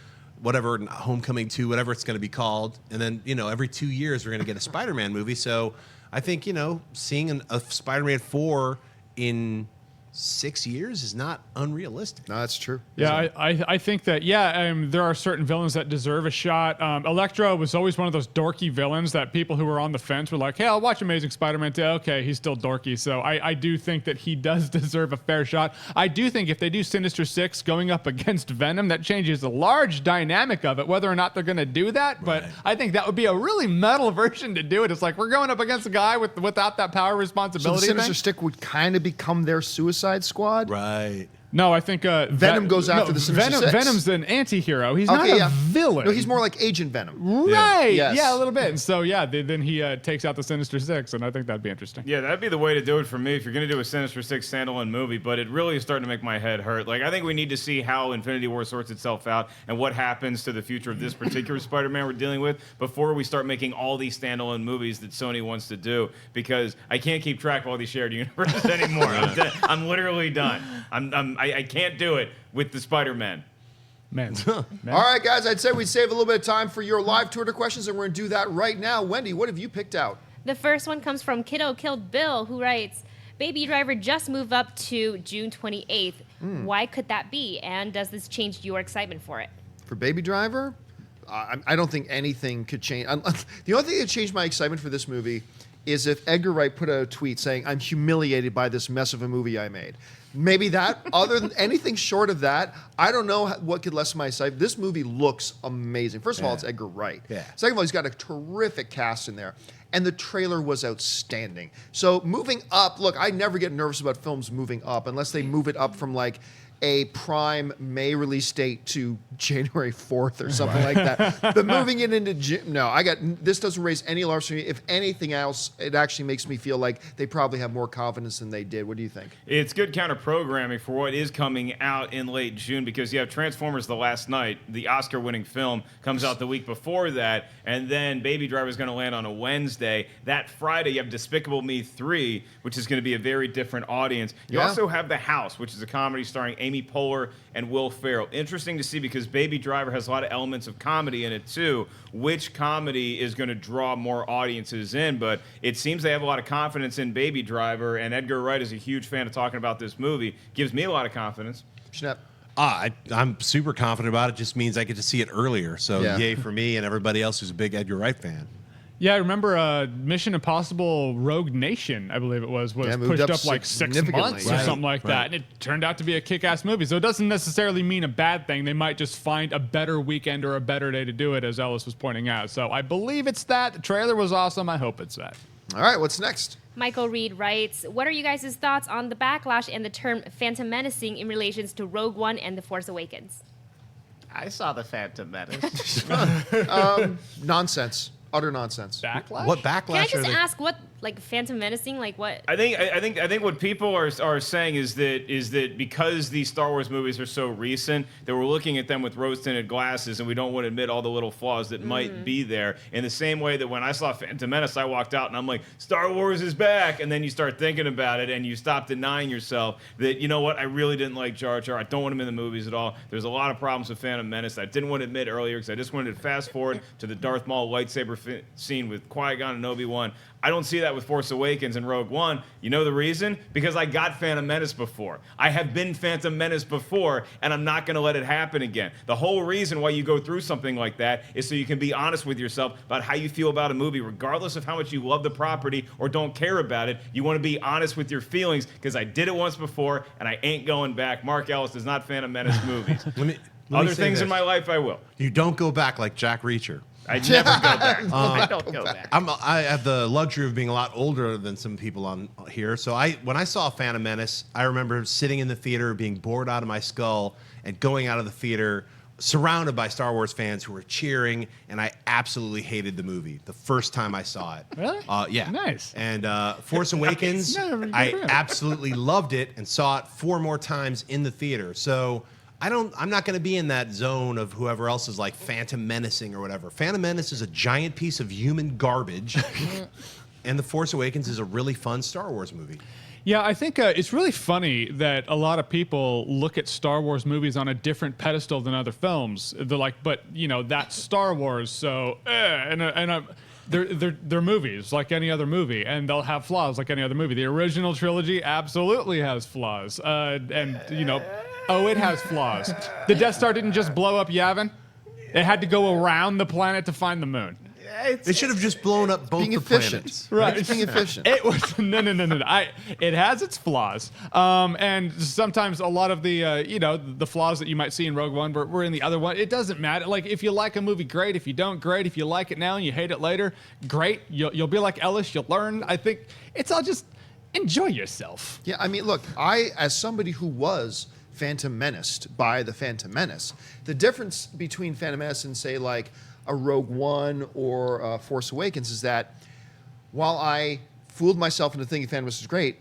Speaker 6: whatever, Homecoming 2, whatever it's going to be called. And then, every 2 years we're going to get a Spider-Man movie. So I think, seeing a Spider-Man 4 in 6 years is not unrealistic.
Speaker 2: No, that's true.
Speaker 4: Yeah, I think that, there are certain villains that deserve a shot. Electro was always one of those dorky villains that people who were on the fence were like, hey, I'll watch Amazing Spider-Man 2. Okay, he's still dorky. So I do think that he does deserve a fair shot. I do think if they do Sinister Six going up against Venom, that changes the large dynamic of it, whether or not they're going to do that.
Speaker 6: Right.
Speaker 4: But I think that would be a really metal version to do it. It's like we're going up against a guy without that power
Speaker 2: So the
Speaker 4: responsibility
Speaker 2: Sinister
Speaker 4: thing.
Speaker 2: Stick would kind of become their Suicide Squad.
Speaker 6: Right.
Speaker 4: No, I think
Speaker 2: Venom goes after the Sinister Six.
Speaker 4: Venom's an anti-hero. He's not a villain.
Speaker 2: No, he's more like Agent Venom.
Speaker 4: Right.
Speaker 2: Yes.
Speaker 4: Yeah, a little bit. And so, then he takes out the Sinister Six, and I think that'd be interesting.
Speaker 5: Yeah, that'd be the way to do it for me if you're going to do a Sinister Six standalone movie, but it really is starting to make my head hurt. Like, I think we need to see how Infinity War sorts itself out and what happens to the future of this particular Spider-Man we're dealing with before we start making all these standalone movies that Sony wants to do, because I can't keep track of all these shared universes anymore. I'm literally done. I can't do it with the Spider-Man.
Speaker 4: Man.
Speaker 2: All right, guys, I'd say we'd save a little bit of time for your live Twitter questions, and we're going to do that right now. Wendy, what have you picked out?
Speaker 12: The first one comes from Kiddo Killed Bill, who writes, Baby Driver just moved up to June 28th. Why could that be? And does this change your excitement for it?
Speaker 2: For Baby Driver? I don't think anything could change. The only thing that changed my excitement for this movie is if Edgar Wright put out a tweet saying, I'm humiliated by this mess of a movie I made. Maybe that. Other than anything short of that, I don't know what could lessen my excitement. This movie looks amazing. First of all, it's Edgar Wright.
Speaker 6: Yeah.
Speaker 2: Second of all, he's got a terrific cast in there. And the trailer was outstanding. So moving up, look, I never get nervous about films moving up unless they move it up from like a prime May release date to January 4th or something like that. But moving it into this doesn't raise any alarms for me. If anything else, it actually makes me feel like they probably have more confidence than they did. What do you think?
Speaker 5: It's good counter programming for what is coming out in late June, because you have Transformers: The Last Night, the Oscar-winning film, comes out the week before that, and then Baby Driver is going to land on a Wednesday. That Friday, you have Despicable Me 3, which is going to be a very different audience. You also have The House, which is a comedy starring Amy Poehler and Will Ferrell. Interesting to see, because Baby Driver has a lot of elements of comedy in it too. Which comedy is going to draw more audiences in? But it seems they have a lot of confidence in Baby Driver, and Edgar Wright is a huge fan of talking about this movie. Gives me a lot of confidence.
Speaker 2: Schnepp.
Speaker 6: I'm super confident about it. Just means I get to see it earlier. So yay for me and everybody else who's a big Edgar Wright fan.
Speaker 4: Yeah, I remember Mission Impossible Rogue Nation, I believe it was pushed up like 6 months or something like that. And it turned out to be a kick-ass movie. So it doesn't necessarily mean a bad thing. They might just find a better weekend or a better day to do it, as Ellis was pointing out. So I believe it's that. The trailer was awesome. I hope it's that.
Speaker 2: All right, what's next?
Speaker 12: Michael Reed writes, what are you guys' thoughts on the backlash and the term Phantom Menacing in relations to Rogue One and The Force Awakens?
Speaker 8: I saw the Phantom Menace.
Speaker 2: Nonsense. Utter nonsense.
Speaker 4: Backlash?
Speaker 6: What backlash?
Speaker 12: Can I just ask what, like, Phantom Menacing, like what?
Speaker 5: I think what people are saying is that because these Star Wars movies are so recent, that we're looking at them with rose-tinted glasses, and we don't want to admit all the little flaws that might be there. In the same way that when I saw Phantom Menace, I walked out and I'm like, Star Wars is back, and then you start thinking about it and you stop denying yourself that, you know what, I really didn't like Jar Jar. I don't want him in the movies at all. There's a lot of problems with Phantom Menace that I didn't want to admit earlier, because I just wanted to fast forward to the Darth Maul lightsaber scene with Qui-Gon and Obi-Wan. I don't see that with Force Awakens and Rogue One. You know the reason? Because I got Phantom Menace before. I have been Phantom Menace before, and I'm not going to let it happen again. The whole reason why you go through something like that is so you can be honest with yourself about how you feel about a movie, regardless of how much you love the property or don't care about it. You want to be honest with your feelings, because I did it once before, and I ain't going back. Mark Ellis does not Phantom Menace movies. Other things in my life, I will.
Speaker 6: You don't go back like Jack Reacher.
Speaker 5: I never go back.
Speaker 8: I don't go back.
Speaker 6: I have the luxury of being a lot older than some people on here. So when I saw Phantom Menace, I remember sitting in the theater, being bored out of my skull, and going out of the theater surrounded by Star Wars fans who were cheering, and I absolutely hated the movie the first time I saw it.
Speaker 4: Really?
Speaker 6: Yeah.
Speaker 4: Nice.
Speaker 6: And Force Awakens, I absolutely loved it and saw it 4 more times in the theater. So I'm not going to be in that zone of whoever else is like Phantom Menacing or whatever. Phantom Menace is a giant piece of human garbage, and The Force Awakens is a really fun Star Wars movie.
Speaker 4: Yeah, I think it's really funny that a lot of people look at Star Wars movies on a different pedestal than other films. They're like, but, you know, that's Star Wars, so, they're movies like any other movie, and they'll have flaws like any other movie. The original trilogy absolutely has flaws, and you know, it has flaws. The Death Star didn't just blow up Yavin; it had to go around the planet to find the moon.
Speaker 6: They should have just blown up both the planets.
Speaker 4: Right.
Speaker 2: It's being efficient.
Speaker 4: It was no. It has its flaws, and sometimes a lot of the the flaws that you might see in Rogue One were in the other one. It doesn't matter. Like if you like a movie, great. If you don't, great. If you like it now and you hate it later, great. You'll be like Ellis. You'll learn. I think it's all just enjoy yourself.
Speaker 2: Yeah, I mean, look, as somebody who was Phantom Menaced by the Phantom Menace, the difference between Phantom Menace and say like a Rogue One or Force Awakens is that while I fooled myself into thinking Phantom Menace was great,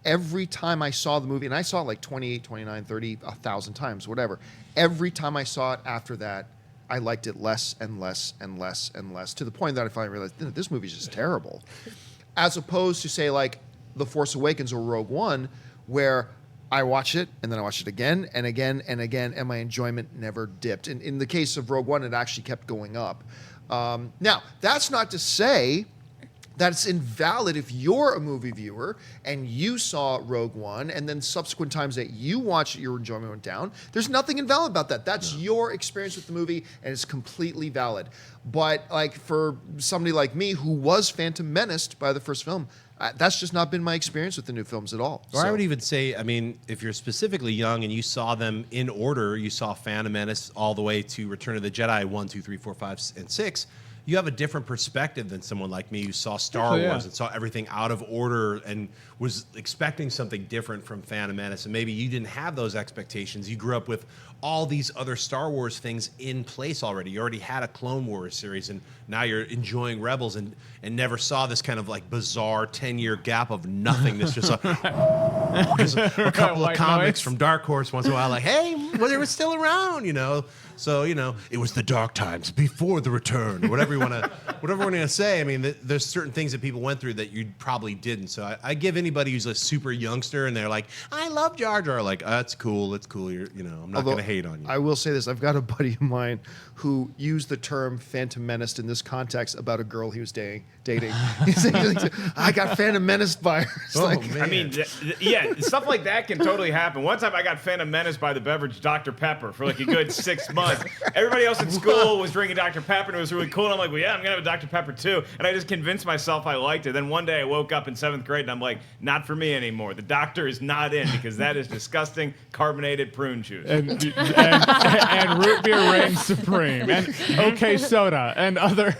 Speaker 2: every time I saw the movie, and I saw it like 28, 29, 30, 1,000 times, whatever, every time I saw it after that, I liked it less and less and less and less, to the point that I finally realized, this movie is just terrible. As opposed to, say, like The Force Awakens or Rogue One, where I watch it, and then I watch it again and again and again, and my enjoyment never dipped. And in the case of Rogue One, it actually kept going up. Now, that's not to say that it's invalid if you're a movie viewer and you saw Rogue One, and then subsequent times that you watched it, your enjoyment went down. There's nothing invalid about that. That's your experience with the movie, and it's completely valid. But like for somebody like me who was Phantom Menaced by the first film, that's just not been my experience with the new films at all.
Speaker 6: Or I would even say, I mean, if you're specifically young and you saw them in order, you saw Phantom Menace all the way to Return of the Jedi 1, 2, 3, 4, 5, and 6, you have a different perspective than someone like me who saw Star Wars and saw everything out of order and was expecting something different from Phantom Menace. And maybe you didn't have those expectations. You grew up with all these other Star Wars things in place already. You already had a Clone Wars series, and now you're enjoying Rebels and never saw this kind of like bizarre 10-year gap of nothingness. Just a couple of comics from Dark Horse once in a while, like, hey, well, they were still around, you know. So, you know, it was the dark times before the return, or whatever you want to say. I mean, there's certain things that people went through that you probably didn't. So I give anybody who's a super youngster and they're like, I love Jar Jar, like, that's cool. It's cool. I'm not going to hate on you.
Speaker 2: I will say this. I've got a buddy of mine who used the term Phantom Menaced in this context about a girl he was dating. He's saying, I got Phantom Menaced by her. It's
Speaker 5: I mean, stuff like that can totally happen. One time I got Phantom Menaced by the beverage Dr. Pepper for like a good 6 months. Everybody else in school was drinking Dr. Pepper, and it was really cool. And I'm like, well, yeah, I'm going to have a Dr. Pepper too. And I just convinced myself I liked it. Then one day I woke up in 7th grade, and I'm like, not for me anymore. The doctor is not in, because that is disgusting carbonated prune juice.
Speaker 4: And root beer reigns supreme. And OK Soda and other.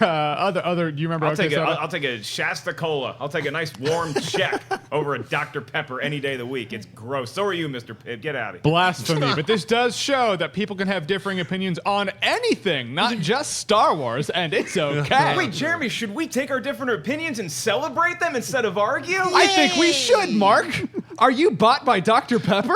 Speaker 4: Do you remember OK Soda?
Speaker 5: I'll take a Shasta Cola. I'll take a nice warm Czech over a Dr. Pepper any day of the week. It's gross. So are you, Mr. Pibb. Get out of here.
Speaker 4: Blasphemy. But this does show that people can have differing opinions on anything, not just Star Wars, and it's okay.
Speaker 5: Wait, Jeremy, should we take our different opinions and celebrate them instead of argue?
Speaker 4: I think we should, Mark. Are you bought by Dr. Pepper?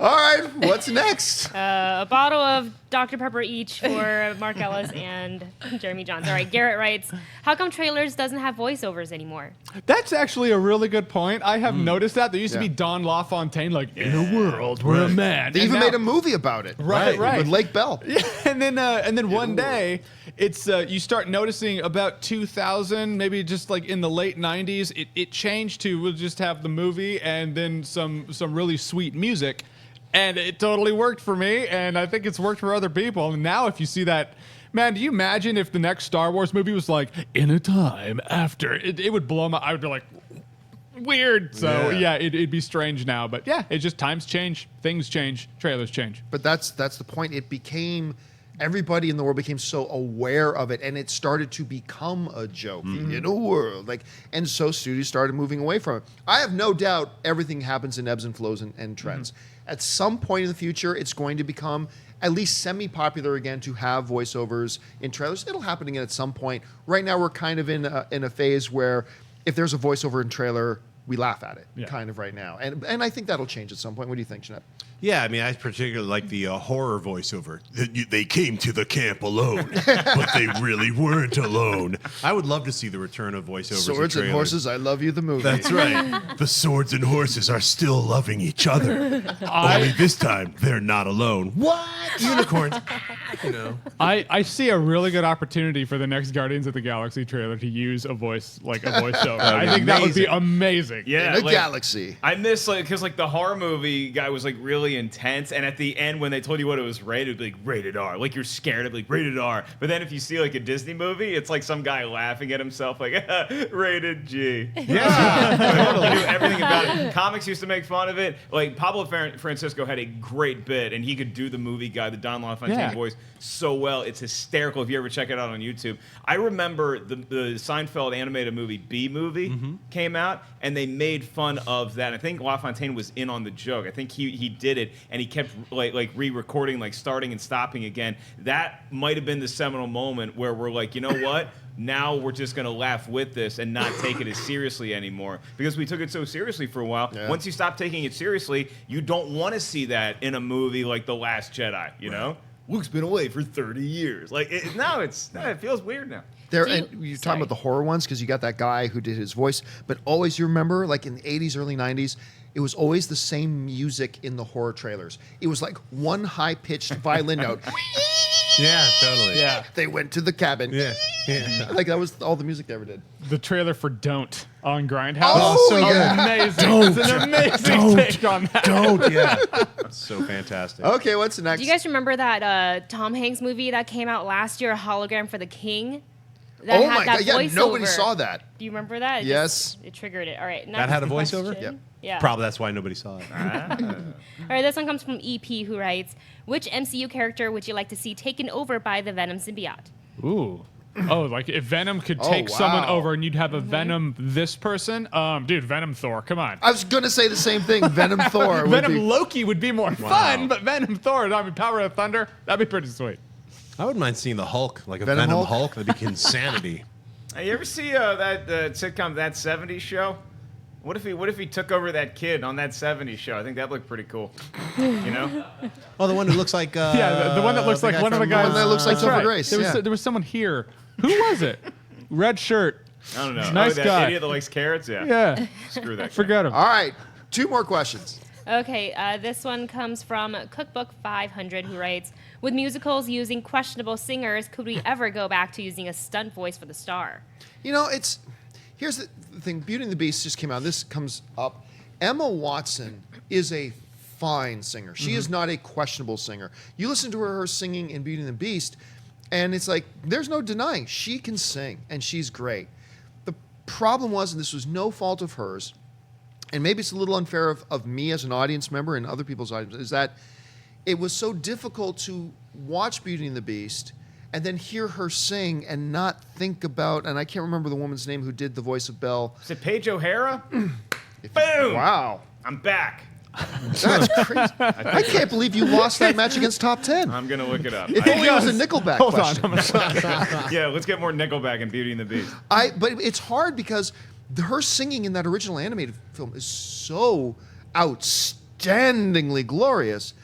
Speaker 2: All right, what's next?
Speaker 12: A bottle of Dr. Pepper each for Mark Ellis and Jeremy Jahns. All right, Garrett writes, how come trailers doesn't have voiceovers anymore?
Speaker 4: That's actually a really good point. I have noticed that. There used to be Don LaFontaine, like, in a world where a man.
Speaker 2: They even made a movie about it.
Speaker 4: Right.
Speaker 2: With Lake Bell.
Speaker 4: Yeah, and then one day, it's you start noticing about 2000, maybe just like in the late 90s, it changed to we'll just have the movie and then some really sweet music. And it totally worked for me, and I think it's worked for other people. And now if you see that, man, do you imagine if the next Star Wars movie was like, in a time after? It would blow my... I would be like, weird. So, it'd be strange now. But, yeah, it just times change, things change, trailers change.
Speaker 2: But that's the point. It became... Everybody in the world became so aware of it, and it started to become a joke in a world. And so studios started moving away from it. I have no doubt everything happens in ebbs and flows and trends. At some point in the future, it's going to become at least semi-popular again to have voiceovers in trailers. It'll happen again at some point. Right now, we're kind of in a phase where if there's a voiceover in trailer, we laugh at it, kind of right now. And I think that'll change at some point. What do you think, Schnepp?
Speaker 6: Yeah, I mean, I particularly like the horror voiceover. They came to the camp alone, but they really weren't alone. I would love to see the return of voiceovers.
Speaker 2: Swords and Horses, I Love You, the movie.
Speaker 6: That's right. The swords and horses are still loving each other. Only this time, they're not alone. What? Unicorns. You know,
Speaker 4: I see a really good opportunity for the next Guardians of the Galaxy trailer to use a voice like a voiceover. I think that would be amazing.
Speaker 5: Yeah,
Speaker 2: In a galaxy.
Speaker 5: I miss because the horror movie guy was like really intense, and at the end when they told you what it was rated, it'd be like rated R. Like you're scared of like rated R. But then if you see like a Disney movie, it's like some guy laughing at himself like rated G.
Speaker 6: yeah,
Speaker 5: Totally. Knew everything about it. Comics used to make fun of it. Like Pablo Francisco had a great bit, and he could do the movie guy, the Don LaFontaine voice, so well. It's hysterical if you ever check it out on YouTube. I remember the Seinfeld animated movie B-Movie came out, and they made fun of that. I think LaFontaine was in on the joke. I think he did it, and he kept like re-recording, like starting and stopping again. That might have been the seminal moment where we're like, you know what? Now we're just going to laugh with this and not take it as seriously anymore because we took it so seriously for a while. Yeah. Once you stop taking it seriously, you don't want to see that in a movie like The Last Jedi, you know? Luke's been away for 30 years. Like, it feels weird now.
Speaker 2: And you're talking about the horror ones because you got that guy who did his voice, but always you remember, like in the 80s, early 90s, it was always the same music in the horror trailers. It was like one high-pitched violin note.
Speaker 6: yeah, totally.
Speaker 2: Yeah, they went to the cabin.
Speaker 6: Yeah.
Speaker 2: Like that was all the music they ever did.
Speaker 4: The trailer for Don't on Grindhouse.
Speaker 2: Oh, so good.
Speaker 4: Amazing.
Speaker 6: Don't.
Speaker 4: It's an amazing take on that.
Speaker 6: Don't. Yeah. That's so fantastic.
Speaker 2: Okay, what's the next?
Speaker 12: Do you guys remember that Tom Hanks movie that came out last year, Hologram for the King? That
Speaker 2: oh
Speaker 12: had
Speaker 2: my
Speaker 12: that
Speaker 2: God! Yeah,
Speaker 12: voiceover.
Speaker 2: nobody saw that.
Speaker 12: Do you remember that?
Speaker 2: Yes.
Speaker 12: It triggered it. All right.
Speaker 6: That had a voiceover?
Speaker 12: Question.
Speaker 2: Yep.
Speaker 12: Yeah.
Speaker 6: Probably that's why nobody saw it.
Speaker 12: All right, this one comes from EP, who writes, which MCU character would you like to see taken over by the Venom symbiote?
Speaker 4: Ooh. Oh, like if Venom could take someone over and you'd have a Venom this person? Dude, Venom Thor, come on.
Speaker 2: I was going to say the same thing. Venom Thor.
Speaker 4: Venom Loki would be more fun, but Venom Thor, I mean, Power of Thunder, that'd be pretty sweet.
Speaker 6: I wouldn't mind seeing the Hulk, like a
Speaker 2: Venom
Speaker 6: Venom
Speaker 2: Hulk?
Speaker 6: That'd be insanity.
Speaker 5: Hey, you ever see that sitcom That 70s Show? What if he took over that kid on That 70s Show? I think that looked pretty cool. You know?
Speaker 6: Oh, the one who looks like
Speaker 4: the one that looks like one of the guys.
Speaker 2: One that looks like
Speaker 4: That's
Speaker 2: Topher
Speaker 4: right.
Speaker 2: Grace.
Speaker 4: There was someone here. Who was it? Red shirt.
Speaker 5: I don't know.
Speaker 4: Nice
Speaker 5: that
Speaker 4: guy.
Speaker 5: idiot that likes carrots? Yeah.
Speaker 4: Yeah.
Speaker 5: Screw that guy.
Speaker 4: Forget him.
Speaker 2: All right, 2 more questions.
Speaker 12: Okay, this one comes from Cookbook 500, who writes, with musicals using questionable singers, could we ever go back to using a stunt voice for the star?
Speaker 2: You know, here's the thing. Beauty and the Beast just came out. This comes up. Emma Watson is a fine singer. She is not a questionable singer. You listen to her singing in Beauty and the Beast, and it's like, there's no denying. She can sing, and she's great. The problem was, and this was no fault of hers, and maybe it's a little unfair of me as an audience member and other people's audience, is that it was so difficult to watch Beauty and the Beast and then hear her sing and not think about, and I can't remember the woman's name who did the voice of Belle.
Speaker 5: Is it Paige O'Hara? Boom!
Speaker 2: Wow.
Speaker 5: I'm back.
Speaker 2: That's crazy. I can't believe you lost that match against Top 10.
Speaker 5: I'm going to look it up.
Speaker 2: If only it was a Nickelback question.
Speaker 5: Yeah, let's get more Nickelback in Beauty and the Beast.
Speaker 2: But it's hard because her singing in that original animated film is so outstandingly glorious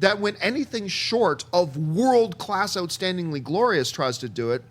Speaker 2: that when anything short of world-class outstandingly glorious tries to do it,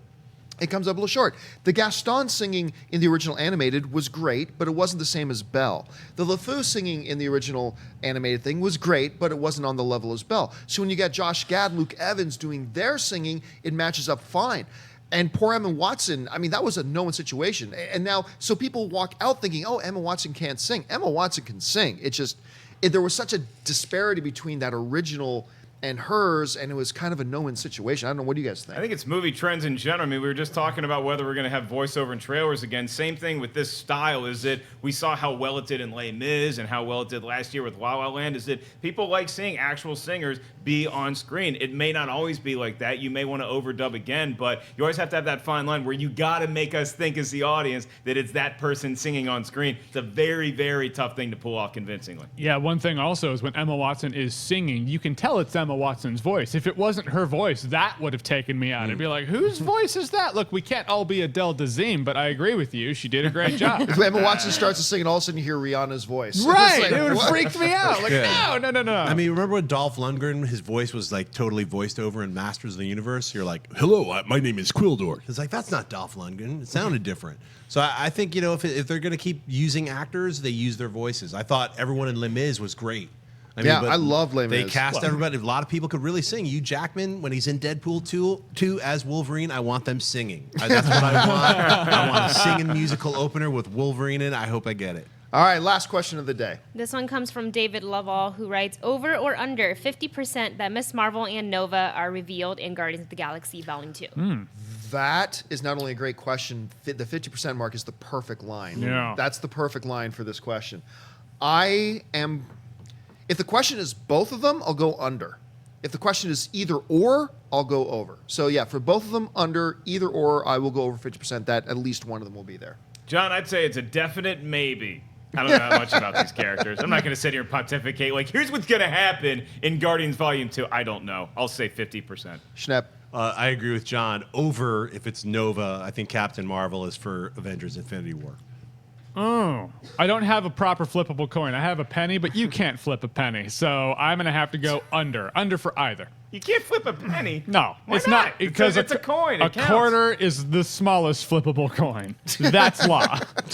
Speaker 2: it comes up a little short. The Gaston singing in the original animated was great, but it wasn't the same as Belle. The LeFou singing in the original animated thing was great, but it wasn't on the level as Belle. So when you got Josh Gad and Luke Evans doing their singing, it matches up fine. And poor Emma Watson, I mean, that was a no-win situation. And now, so people walk out thinking, oh, Emma Watson can't sing. Emma Watson can sing. It's just, there was such a disparity between that original and hers, and it was kind of a no-win situation. I don't know. What do you guys think?
Speaker 5: I think it's movie trends in general. I mean, we were just talking about whether we're going to have voiceover and trailers again. Same thing with this style is that we saw how well it did in Les Mis and how well it did last year with La La Land, is that people like seeing actual singers be on screen. It may not always be like that. You may want to overdub again, but you always have to have that fine line where you got to make us think as the audience that it's that person singing on screen. It's a very, very tough thing to pull off convincingly.
Speaker 4: Yeah, one thing also is when Emma Watson is singing, you can tell it's Emma Watson's voice. If it wasn't her voice, that would have taken me out. It'd be like, whose voice is that? Look, we can't all be Adele Dazeem, but I agree with you. She did a great job.
Speaker 2: If Emma Watson starts to sing, and all of a sudden you hear Rihanna's voice.
Speaker 4: Right.
Speaker 2: Like,
Speaker 4: it would
Speaker 2: what?
Speaker 4: freak me out. Like, no.
Speaker 6: I mean, remember when Dolph Lundgren, his voice was like totally voiced over in Masters of the Universe? You're like, hello, my name is Quildor. It's like, that's not Dolph Lundgren. It sounded different. So I think, you know, if they're going to keep using actors, they use their voices. I thought everyone in Les Mis was great. I
Speaker 2: Yeah,
Speaker 6: but
Speaker 2: I love Les
Speaker 6: They
Speaker 2: Mis.
Speaker 6: cast everybody. A lot of people could really sing. Hugh Jackman, when he's in Deadpool 2 as Wolverine, I want them singing. That's what I want. I want a singing musical opener with Wolverine in it. I hope I get it.
Speaker 2: All right, last question of the day.
Speaker 12: This one comes from David Lovell, who writes, over or under 50% that Miss Marvel and Nova are revealed in Guardians of the Galaxy Volume 2.
Speaker 2: That is not only a great question, the 50% mark is the perfect line.
Speaker 4: Yeah.
Speaker 2: That's the perfect line for this question. If the question is both of them, I'll go under. If the question is either or, I'll go over. So yeah, for both of them, under, either or, I will go over 50% that at least one of them will be there.
Speaker 5: John, I'd say it's a definite maybe. I don't know that much about these characters. I'm not going to sit here and pontificate like, here's what's going to happen in Guardians Volume 2. I don't know. I'll say 50%.
Speaker 2: Schnepp.
Speaker 6: I agree with John. Over, if it's Nova, I think Captain Marvel is for Avengers Infinity War.
Speaker 4: Oh, I don't have a proper flippable coin. I have a penny, but you can't flip a penny. So I'm going to have to go under. Under for either.
Speaker 5: You can't flip a penny.
Speaker 4: No,
Speaker 5: Why
Speaker 4: it's
Speaker 5: not?
Speaker 4: not. Because
Speaker 5: It's a coin. It
Speaker 4: A
Speaker 5: counts.
Speaker 4: quarter is the smallest flippable coin. That's law.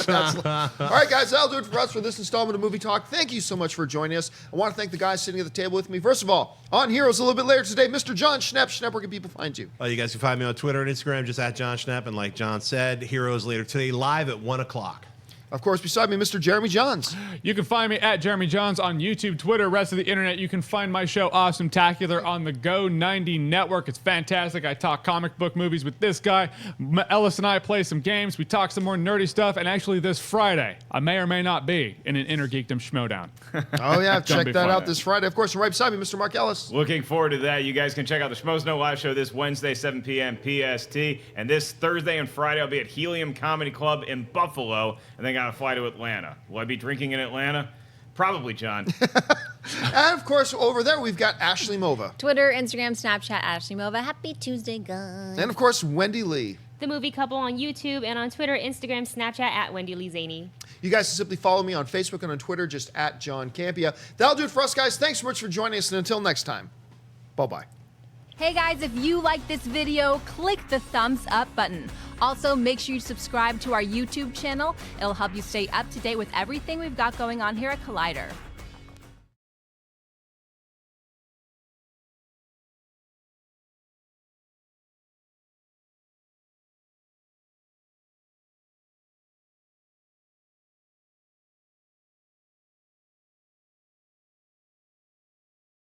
Speaker 2: All right, guys, that'll do it for us for this installment of Movie Talk. Thank you so much for joining us. I want to thank the guys sitting at the table with me. First of all, on Heroes a little bit later today, Mr. Jon Schnepp. Schnepp, where can people find you?
Speaker 6: You guys can find me on Twitter and Instagram, just at Jon Schnepp. And like John said, Heroes later today, live at 1 o'clock.
Speaker 2: Of course, beside me, Mr. Jeremy Jahns.
Speaker 4: You can find me at Jeremy Jahns on YouTube, Twitter, rest of the internet. You can find my show, Awesome-tacular, on the Go 90 network. It's fantastic. I talk comic book movies with this guy. Ellis and I play some games. We talk some more nerdy stuff. And actually, this Friday, I may or may not be in an Inner Geekdom Schmodown.
Speaker 2: Oh, yeah,
Speaker 4: It's gonna
Speaker 2: check
Speaker 4: be
Speaker 2: that
Speaker 4: fun.
Speaker 2: out this Friday. Of course, and right beside me, Mr. Mark Ellis.
Speaker 5: Looking forward to that. You guys can check out the Schmoes Know Live show this Wednesday, 7 p.m. PST. And this Thursday and Friday, I'll be at Helium Comedy Club in Buffalo. And then got to fly to Atlanta. Will I be drinking in Atlanta? Probably, John.
Speaker 2: And, of course, over there, we've got Ashley Mova.
Speaker 1: Twitter, Instagram, Snapchat, Ashley Mova. Happy Tuesday, guys.
Speaker 2: And, of course, Wendy Lee.
Speaker 12: The Movie Couple on YouTube and on Twitter, Instagram, Snapchat at Wendy Lee Zaney.
Speaker 2: You guys can simply follow me on Facebook and on Twitter, just at John Campea. That'll do it for us, guys. Thanks so much for joining us, and until next time, bye-bye.
Speaker 1: Hey guys, if you like this video, click the thumbs up button. Also, make sure you subscribe to our YouTube channel. It'll help you stay up to date with everything we've got going on here at Collider.